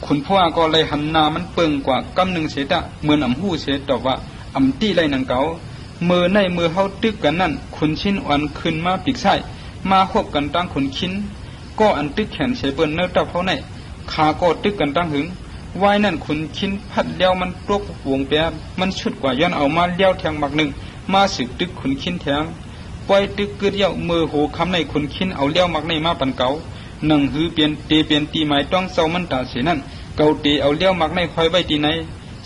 คุณพ่อก็เลยหันนามันเปิงกว่ากำหนึ่งเสดะเหมือนหูเสดตอบว่าตีเลยหนังเก่ามือในมือเฮาตึกกันนั่นขนชิ้นอ่อนขึ้นมาปีกไส้มาควบกันตั้งขนชิ้นก็ตึกแขนเสเปิ้นเนื้อตับเขาในขาก็ตึกกันตั้งหึงวายนั่นขนชิ้นพัดเลี้ยวมันตกวงแปรมันชุดกว่าย้อนเอามาเลี้ยวแทงมักหนึ่งมาสืบตึกขนชิ้นแทงปล่อยตึกเกิดเย้ามือโหคำในขนชิ้นเอาเลี้ยวมักในมาปันเก่าหนึ่งหือเปลี่ยนตีหมายต้องเศร้ามันตาเสียนั่นเก่าตีเอาเลี้ยวมักในคอยไว้ตีไหน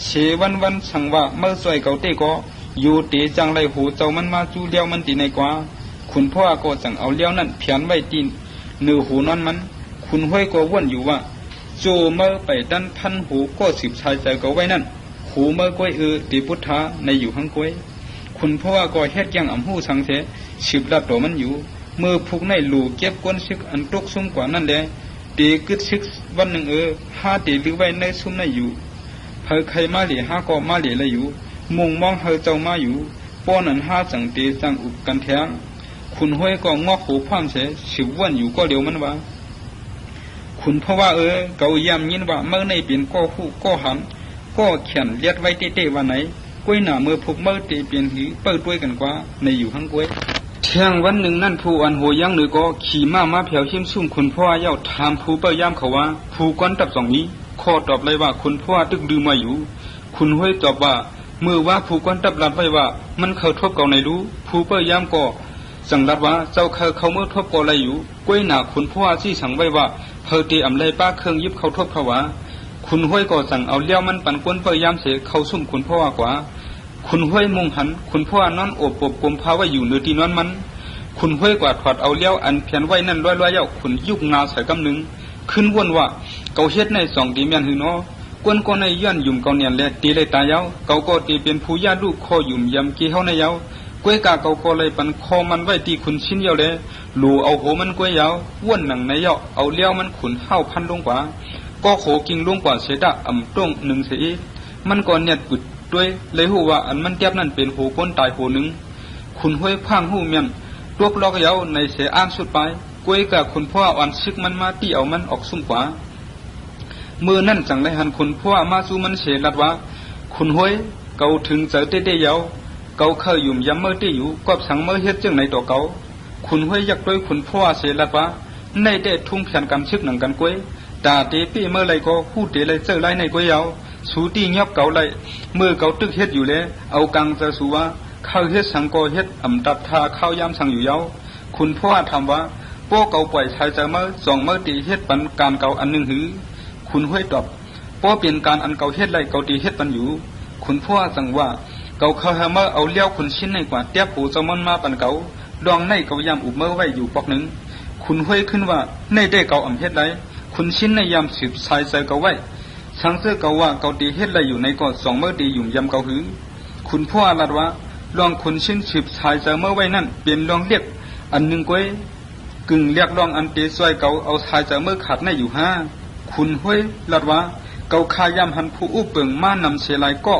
เสวันสั่งว่าเมื่อสวยเก่าเต้ก็อยู่ตีจังไรหูเจ้ามันมาจู้เลี้ยวมันตีในกว่าคุณพ่อก็สั่งเอาเลี้ยวนั่นเพียนไว้ตีเนื้อหูนอนมันคุณห้วยก็ว่นอยู่ว่าโจเมื่อไปดันพันหูก็สืบชายใจก็ไว้นั่นหูเมื่อก้อยตีพุทธาในอยู่ข้างก้อยคุณพ่อก็เฮ็ดยังหูสังเสสืบลัดตัวมันอยู่เมื่อพุกในหลูเก็บก้นซึกอันตกซุ่มกว่านั่นแหละตีกึดซึกวันหนึ่งห้าตีหรือไว้ในซุ่มในอยู่เฮใครมาเหลี่ยห้าก็มาเหลี่ยเลยอยู่มุงมองเฮเจ้ามาอยู่ป้อนนั้นห้าจังตีจังอุบกันแทงคุณห้วยก็งอกหูพามเสสืบวันอยู่ก็เดียวมันว่าคุณเพราะว่าเกาย่ำยินว่าเมื่อในเปลี่ยนก็หูก็หันก็เขียนเลียดไว้เต้ๆวันไหนกล้วยหนาเมื่อพบเมื่อเตเปลี่ยนหือเปิดด้วยกันกว่าในอยู่ข้างกล้วยเที่ยงวันหนึ่งนั่นผู้อันโหยังหรือก็ขี่มาเผียวเข้มซุ่มคุณพ่อเย้าถามผู้เปิดย่ำเขาว่าผู้ก้อนตับสองนี้ข้อตอบเลยว่าคุณพ่อตึกดื้อมาอยู่คุณห้วยตอบว่า มือว่าผู้กวนตับลัดไว้ว่ามันเข้าทบเก่าในรู้ผู้เปิ้ยามก่อสังรัดว่าเจ้าเขาเมื่อทบก่ออะไรอยู่กล้วยหนาขุนพ่อซี่สั่งไว้ว่าเพอตีอำไลป้าเครื่องยิบเขาทบเขาว่าคุณห้วยก่อสั่งเอาเลี้ยวมันปั่นกวนเปิ้ยามเสเขาซุ่มคุณพ่อกว่าคุณห้วยมงหันคุณพ่อนอนอบปบกลมพาไว้อยู่เนื้อตีนอนมันคุณห้วยกว่าถอดเอาเลี้ยวอันเพียนไว้นั่นร้อยๆเย้าคุณยุกงาใส่กำหนึ่งขึ้นวนว่าเกาเฮ็ดในสองดีเมียนหือเนาะกวนก็ในย้อนยุ่มเกาเนียนแลตีเลยตายเย้าเกาก็ตีเป็นผู้ญาติลูกคอยุ่มยำกี้เฮาในเย้ากล้วยกาเกาก็เลยปันคอมันไว้ตีคุณชิ้นเย้าเลยหลูเอาโหมันกล้วยเย้าว่นหนังในเย้าเอาเลี้ยวมันขุนห้าวพันลงกว่าก็โขกิ่งลงกว่าเสดะอ่ำต้งหนึ่งเสียมันก่อนเนี่ยกุดด้วยเลยหูว่าอันมันเก็บนั่นเป็นโหก้นตายโหหนึ่งคุณห้วยพังหูเมียนตวกลอกเย้าในเสียอ้างสุดไปกล้วยกับคุณพ่ออ่อนซึกมันมาตีเอามันออกสุ่มกว่ามือนั่นจังไรหันคุณพ่อมาสู้มันเสียลัดว่าคุณห้วยเกาถึงเจอเต้ๆเย้าเกาเคยยุ่มย้ำเมื่อที่อยู่ก็สั่งเมื่อเฮ็ดจึงในตัวเกาคุณห้วยอยากด้วยคุณพ่อเสียลัดว่าในเต้ทุ่งเพียนกันซึกหนังกันกล้วยตาเตปีเมื่อไรก็พูดเตเลยเจอไรในกล้วยเย้าสูตีเงียบเกาไรเมื่อเกาตึกเฮ็ดอยู่เลยเอากังจะสู้ว่าข้าวเฮ็ดสังกอเฮ็ดอ่ำตับทาข้าวยามสั่งอยู่เย้าคุณพ่อทำว่าพวกเกาปล่อยชายเจอเมื่อสองเมื่อตีเฮ็ดปันการเกาอันหนึ่งหือคุณห้วยตอบเพราะเปลี่ยนการอันเกาเฮ็ดไรเกาตีเฮ็ดปันอยู่คุณพ่อสั่งว่าเกาเขาเมื่อเอาเลี้ยวคุณชิ้นในกว่าเตี้ยปูจมันมาปันเกาดองในเกายามอุบเมื่อไว้อยู่ปอกหนึ่งคุณห้วยขึ้นว่าในได้เกาอ่ำเฮ็ดไรคุณชิ้นในยามสืบชายเจอเกาไว้ช่างเสื้อเกาว่าเกาตีเฮ็ดไรอยู่ในกอดสองเมื่อตีอยู่ยามเกาหือคุณพ่อลัดว่าลองคุณชิ้นสืบชายเจอเมื่อไว้นั่นเปลี่ยนลองเรียกอันหนึ่งก้อยกึ่งเรียกลองอันเตซอยเกาเอาชายเจอเมื่อขาดในอยู่ห้าคุณห้วยลัดว่าเกาขายามหันผู้อุเปิงมานำเสลายก็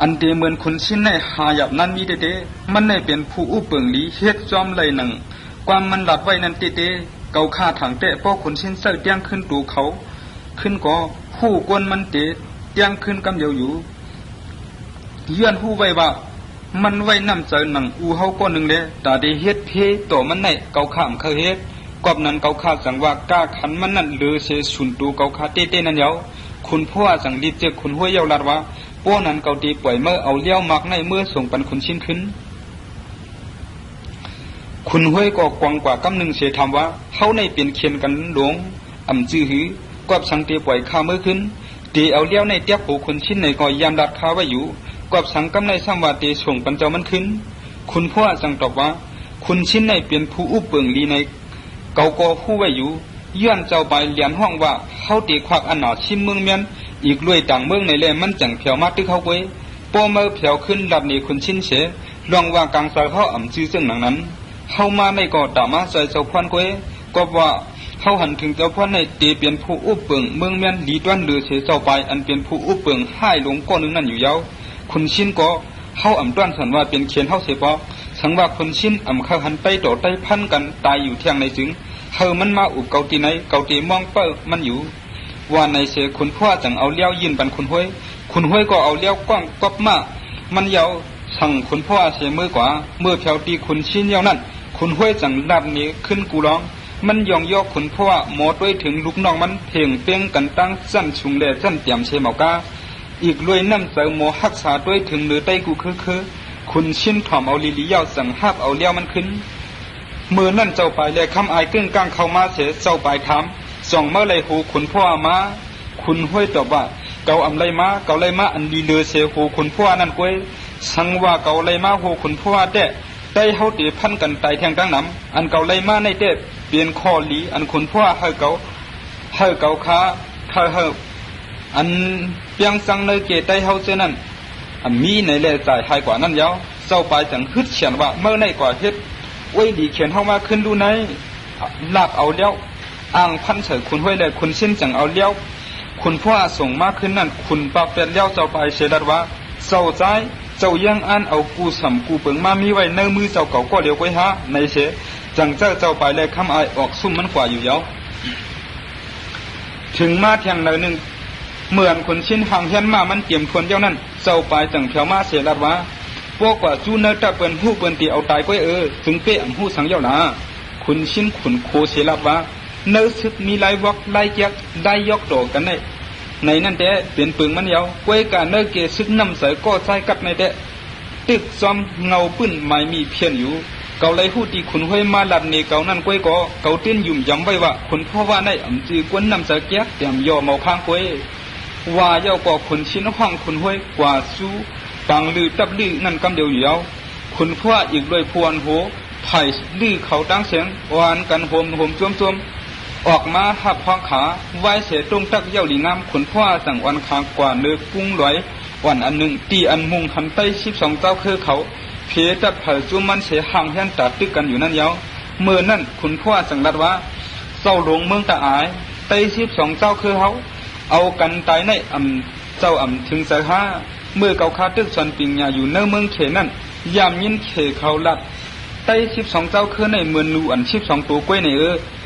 อันเตเหมือนคุณชิ้นในหาหยับนั้นมีเตมันในเป็นผู้อุเปิงลีเฮ็ดจอมเลยหนังความมันหลัดไว้นั่นเตเกาขาถังเตะเพราะคุณชิ้นเสื้อเตี้ยงขึ้นตูเขาขึ้นก็ผู้กวนมันเตะเตี้ยงขึ้นกำเดียวอยู่ย้อนผู้ไว้ว่ามันไว้นำเจอหนังอูเฮาก้อนหนึ่งเลยแต่ได้เฮ็ดเพต่อมันในเกาข้ามเคยเฮ็ดกอบนั้นเกาข้าสั่งว่ากล้าขันมันนั่นเลือเสสุนตูเกาข้าเต้นั่นเยาคุณพ่อสั่งรีบเจอคุณห้วยเยาลัดว่าป้อนั้นเกาตีปล่อยเมื่อเอาเลี้ยวมักในเมื่อส่งปันคุณชิ้นขึ้นคุณห้วยก็กวางกว่ากำหนึ่งเสียทำว่าเขาในเปลี่ยนเคียนกันหลวงอ่ำจื้อหือกอบสั่งตีปล่อยข้าเมื่อขึ้นตีเอาเลี้ยวในเตี้ยปูคุณชิ้นในก็ยามดัดข้าไว้อยู่กอบสังกำในซ้ำว่าตีส่งปันเจ้ามันขึ้นคุณพ่อสั่งตอบว่าคุณชิ้นในเปลี่ยนผู้อุบเปิงลีในเกาโกผู้ไว้อยู่ย้อนเจ้าไปเลียนห้องว่าเขาตีควักอันหนาชิมเมืองเมียนอีกรวยต่างเมืองในแหล่มันจังเผียวมาตึกเขาไว้โปเมื่อเผียวขึ้นดับนี้คุณชิ้นเสลองว่ากลางสายเขาอ่ำจื้อซึ่งหนังนั้นเข้ามาในก่อตามาใส่เจ้าควันไว้ก็ว่าเขาหันถึงเจ้าพ่อในตีเปลี่ยนผู้อุบเปิงเมืองเมียนลีด้วนเลือเสเจ้าไปอันเป็นผู้อุบเปิงให้หลงก้อนนึงนั่นอยู่ยาวคุณชิ้นก็เขาอ่ำด้วนสันว่าเป็นเขียนเขาเสียปอสังว่าคุณชิ้นอ่ำเขาหันไปต่อใต้พันกันตายอยู่เที่ยงในจึงเฮามันมาอุบเกาตีไหนเกาตีมองเปิ้มันอยู่ว่าในเสคุณพ่อจังเอาเลี้ยวยินปันคุณห้วยก็เอาเลี้ยวกว้างกบมามันยาวสั่งคุณพ่อเสียมือกว่าเมื่อแถวตีคุณชิ้นยาวนั่นคุณห้วยจังดับนี้ขึ้นกูร้องมันยองยอกคุณพ่อหมดด้วยถึงลูกน้องมันเพ่งเป้งกันตั้งสั้นชุงแหล่สั้นเตี่ยมเชมากาอีกรวยน้ำเสือโมหักษาด้วยถึงเนื้อไตกูคือคุณชิ้นถ่อมเอาลีลียาวสั่งห้าบเอาเลี้ยวมันขึ้นเมื่อนั่นเจ้าไปเลยคำอายกึ่งกลางเข้ามาเสียเจ้าไปถามส่องเมื่อไรหูคุณพ่อมาคุณห้วยตอบว่าเกาอำไรมาเกาไรมาอันดีเลือเสียหูคุณพ่อนั่นก้วยสังว่าเกาไรมาหูคุณพ่อแต่ได้เฮาตีพันกันไตแทงตั้งน้ำอันเกาไรมาในเด็ดเปลี่ยนคอหลีอันคุณพ่อให้เกาค้าอันเปียงสังในเกตได้เฮาเจนั่นอันมีในแหล่จ่ายให้กว่านั่นยาวเจ้าไปจังฮึดเขียนว่าเมื่อในกว่าเฮ็ดไว้ดีเขียนเข้ามาขึ้นดูในลากเอาเลี้ยวอ่างพันเฉยคุณห้วยเลยคุณชิ้นจังเอาเลี้ยวคุณพ่อส่งมากขึ้นนั่นคุณปากเป็ดเลี้ยวเจ้าไปเสด็จว่าเจ้าใจเจ้ายังอันเอากูสำกูเปิงมามีไว้ในมือเจ้าเก่าก็เลี้ยวไว้ฮะในเสจังเจ้าไปเลยคำอายออกซุ่มมันกว่าอยู่ยาวถึงมาเทียงเลยหนึ่งเหมือนคนชิ้นห่างเฮียนมามันเตรียมคนเจ้านั่นเจ้าไปจังเพียวมาเสด็จว่าพวกว่าจูเนอร์ตะเปินหู้เปินตีเอาตายก็ถึงเป๊ะอันหู้สังเยาหนาคุณชิ้นขุนโคเสลับว่าเนื้อซึกมีลายวอกลายยักได้ยกโดกันได้ ในนั่นแต่เป็นปึงมันยาวกวยกาเนเกซึกน้ำใสก็ใจกัดในแต่ตึกซ้อมเงาปื้นไม่มีเพี้ยนอยู่เกาเลยหูตีขุนห้วยมาลัดในเกานั่นกวยก็เกาตื้นยุ่มย้ำไว้ว่าขุนพ่อว่าในอ่ำจือกวนน้ำใสแก่เตรียมย่อเมาข้างกวยว่าเย้าก็ขุนชิ้นห้องขุนห้วยกว่าสู้ปังลือตับลือนั่นกำเดียวอยู่แล้วขุนพ่ออีกด้วยพวนโหไผ่ลือเขาตั้งเสียงวานกันโหมจวมออกมาหับห้องขาไว้เสียตรงตักเย้าหลีงามขุนพ่อสั่งวันคางกว่าเนื้อกุ้งลอยวันอันหนึ่งตีอันมุงหันไป12เจ้าคือเขาเพตัดเผยจุมันเสียห่างแห่งตัดตึกกันอยู่นั่นยาวเมื่อนั่นขุนพ่อสั่งรัดว่าเจ้าหลวงเมืองตาอายไป12เจ้าคือเขาเอากันตายในเจ้าถึง15เมื่อเกาคาตึกส่วนปิงยาอยู่เนื้อเมืองเขนั่นยามยินเขเขาลัดไต้12เจ้าคือในเมืองนูอัน12ตัวกล้วยใน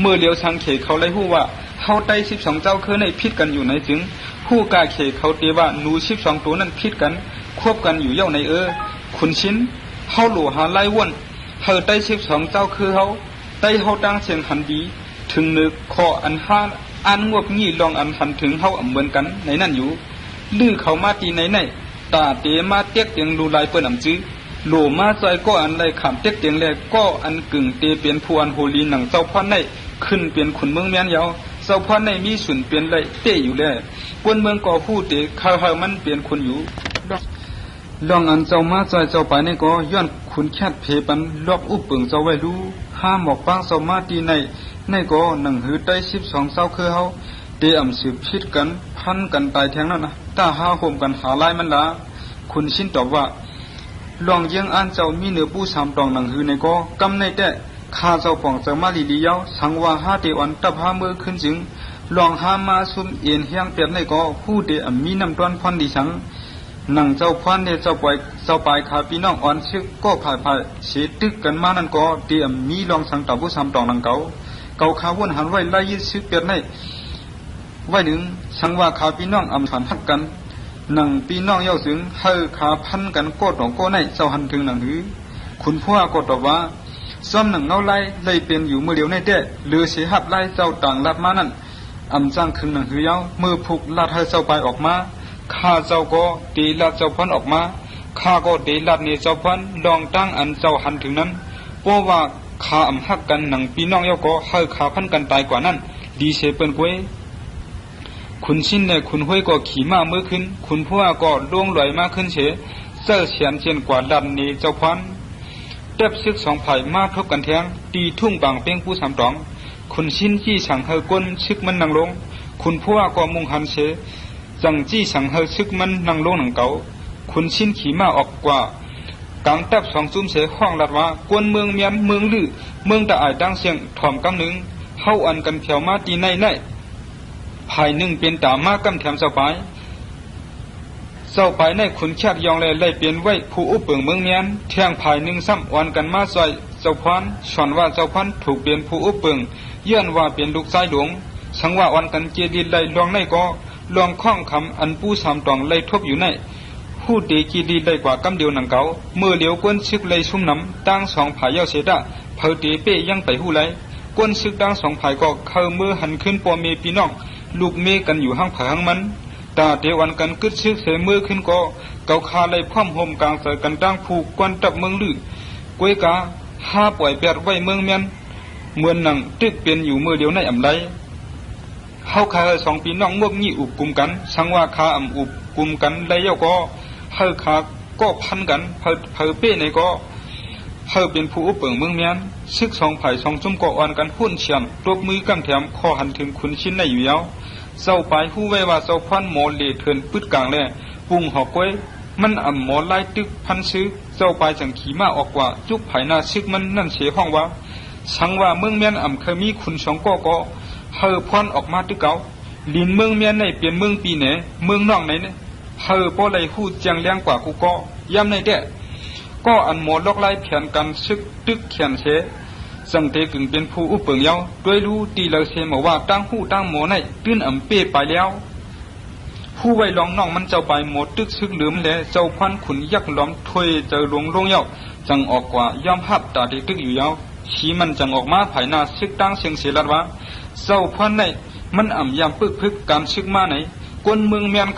เมื่อเลี้ยวทางเขเขาเลยฮู้ว่าเฮาไต้12เจ้าคือในพิษกันอยู่ในจึงผู้กาเขเขาเตว่านู12ตัวนั้นพิษกันควบกันอยู่เย้าในขุนชิ้นเฮาหลัวหาไล่ว่นเฮาไต้12เจ้าคือเฮาไต้เฮาตั้งเสียงหันดีถึงนึกคออันห้าอันงวบงี้ลองอันหันถึงเฮาเหมือนกันในนั่นอยู่ลื้อเขามาตีในตาเตมาเตียกเตียงดูลายเปิ้นจื้อโลมาซอยก็อันไรขามเตียกเตียงแลก็อันกึ่งเตเปลี่ยนผู้อันโหลีหนังเจ้าพันในขึ้นเปลี่ยนขุนเมืองแม่นยาวเจ้าพันในมีสุนเปลี่ยนไรเตอยู่แล้วกวนเมืองก่อผู้เตข้าวมันเปลี่ยนคนอยู่ลองอันเจ้ามาซอยเจ้าไปในก็ย้อนขุนแคดเพปันลอกอุปเปิงเจ้าไว้รู้ห้ามหมอกปังเจ้ามาตีในก็หนังหือได้12เจ้าคือเฮาเตสืบพิษกันพันกันตายแทงนั่นนะถ้าหาห่มกันหาลายมันละคุณชินตอบว่าลองยังอันเจ้ามีเนื้อปูสามตองหนังหือในก็กำในแต่ข้าเจ้าป่องเจ้ามาลีลีเยาสังว่าหาเตวันตับหามือขึ้นจึงลองหามาซุ่มเอ็นเฮียงเปียดในก็ผู้เตมีน้ำต้นพันดิฉังหนังเจ้าพันเตเจ้าปล่อยเจ้าปลายขาพี่น้องอ่อนชึกก็ผ่ายเสียตึกกันมานั่นก็เตมีลองสังตับปูสามตองหนังเก่าขาวนหันไว้ไล่ยึดชึกเปียดในไว้หนึ่งสังว่าขาพี่น้องอำฉันหักกันหนังพี่น้องเย้าถึงเฮาขาพันกันก็ต้องก็ในเจ้าหันถึงหนังหือคุณพ่อก็ตอบว่าซ้อมหนังเงาไล่เลยเป็นอยู่เมื่อเดียวในเด้หรือเสียหับไล่เจ้าต่างลัดมานั่นอำจ้างคึงหนังหือเย้าเมื่อผูกลัดให้เจ้าไปออกมาข้าเจ้าก็ตีลัดเจ้าพันออกมาข้าก็ตีลัดเนี่ยเจ้าพันลองตั้งอันเจ้าหันถึงนั้นเพราะว่าข้าอำหักกันหนังพี่น้องเย้าก็เฮาขาพันกันตายกว่านั้นดีเสเปิ้นกวยคุณชินในคุณห้วยก็ขี่ม้าเมื่อขึ้นคุณพ่อก็ล่วงลอยมาขึ้นเฉเจ้าเฉียนเชียนกว่าดันนี้เจ้าพันเต็บซึกสองไผ่มาทบกันแทงตีทุ่งบางเป้งผู้สามตองคุณชินจี้สั่งเฮก้นซึกมันนั่งลงคุณพ่อก็มุ่งหันเฉจังจี้สั่งเฮซึกมันนั่งลงหนังเก่าคุณชินขี่ม้าออกกว่ากลางเต็บสองจุ้มเฉห้องลัดว่ากวนเมืองเมียนเมืองลือเมืองตะอายตั้งเสียงถ่อมกำหนึ่งเฮาอันกันเขียวมาตีในภายหนึ่งเป็นตามากำแถมเจ้าไปในขุนแคดยองเลยเปลี่ยนไว้ผู้อุปเปิงเมืองเมียนเที่ยงภายหนึ่งซ้ำวันกันมาซอยเจ้าพันชอนว่าเจ้าพันถูกเปลี่ยนผู้อุปเปิงย้อนว่าเปลี่ยนลูกชายหลวงสังว่าวันกันเจดีไล่ลองในก็ลองข้องคำอันผู้สามตองไล่ทบอยู่ในผู้เดกีดีไล่กว่ากำเดียวหนังเก่าเมื่อเลี้ยวก้นซึกไล่ชุ่มน้ำตั้งสองผายเย้าเสดะเพอเตเป้ยังไปหู้ไล่ก้นซึกตั้งสองผายก็เข้ามือหันขึ้นปอเมพี่น้องลูกเมกันอยู่ห้างผาห้างมันตาเทวันกันกึศซึกเสมือขึ้นก็เกาคาเลยพร้อมห่มกลางใส่กันตั้งผูกกวนตับเมืองลือกวยกาห้าปล่อยแปดไว้เมืองเมียนเมืองหนังตึกเปลี่ยนอยู่มือเดียวในอ่ำไรเฮาคาสองพี่น้องงบงี้อุบกุมกันสังว่าคาอ่ำอุบกุมกันไรเย้าก็เฮาคาก็พันกันเพอเป้ในก็เฮาเป็นผู้อุปเปิงเมืองเมียนซึกสองไผ่สองจุ่มก่ออ่อนกันหุ่นเฉียมตบมือกำแถมข้อหันถึงคุณชิ้นในอยู่ยาวเจ้าไปผู้ไว้ว่าเจ้าพันหมอเล่เถินปืดกลางแล่ปุ่งหอกไว้มันอ่ำหมอไล่ตึกพันซื้อเจ้าไปจังขี่ม้าออกกว่าจุกไผ่หน้าซึกมันนั่นเสียห้องว่าสังว่าเมืองเมียนอ่ำเคยมีคุณสองก็เฮาพรออกมาตึกเก่าลินเมืองเมียนในเปลี่ยนเมืองปีไหนเมืองนอกไหนเนี่ยเฮาป้อไรหู้จังเลี้ยงกว่ากูก็ย้ำในเด้ก็อันหมอลอกไล่แผนกันซึกตึกเขียนเชสังเตกึ่งเป็นผู้อุปเปิงเย้าด้วยรู้ตีเราเชมาว่าตั้งหูตั้งหมอในตื้นอ่ำเป้ไปแล้วผู้ไว้ลองน้องมันเจ้าไปหมดตึกซึกเหลือมแลเจ้าพันขุนยักษ์ล้อมถวยเจอลงเย้าจังออกกว่าย่อมหับตาที่ตึกอยู่เย้าชี้มันจังออกมาภายหน้าซึกตั้งเสียงเสียลัดว่าเจ้าพันในมันอ่ำยามพึกการซึกมาไหน กวนเมืองเมียน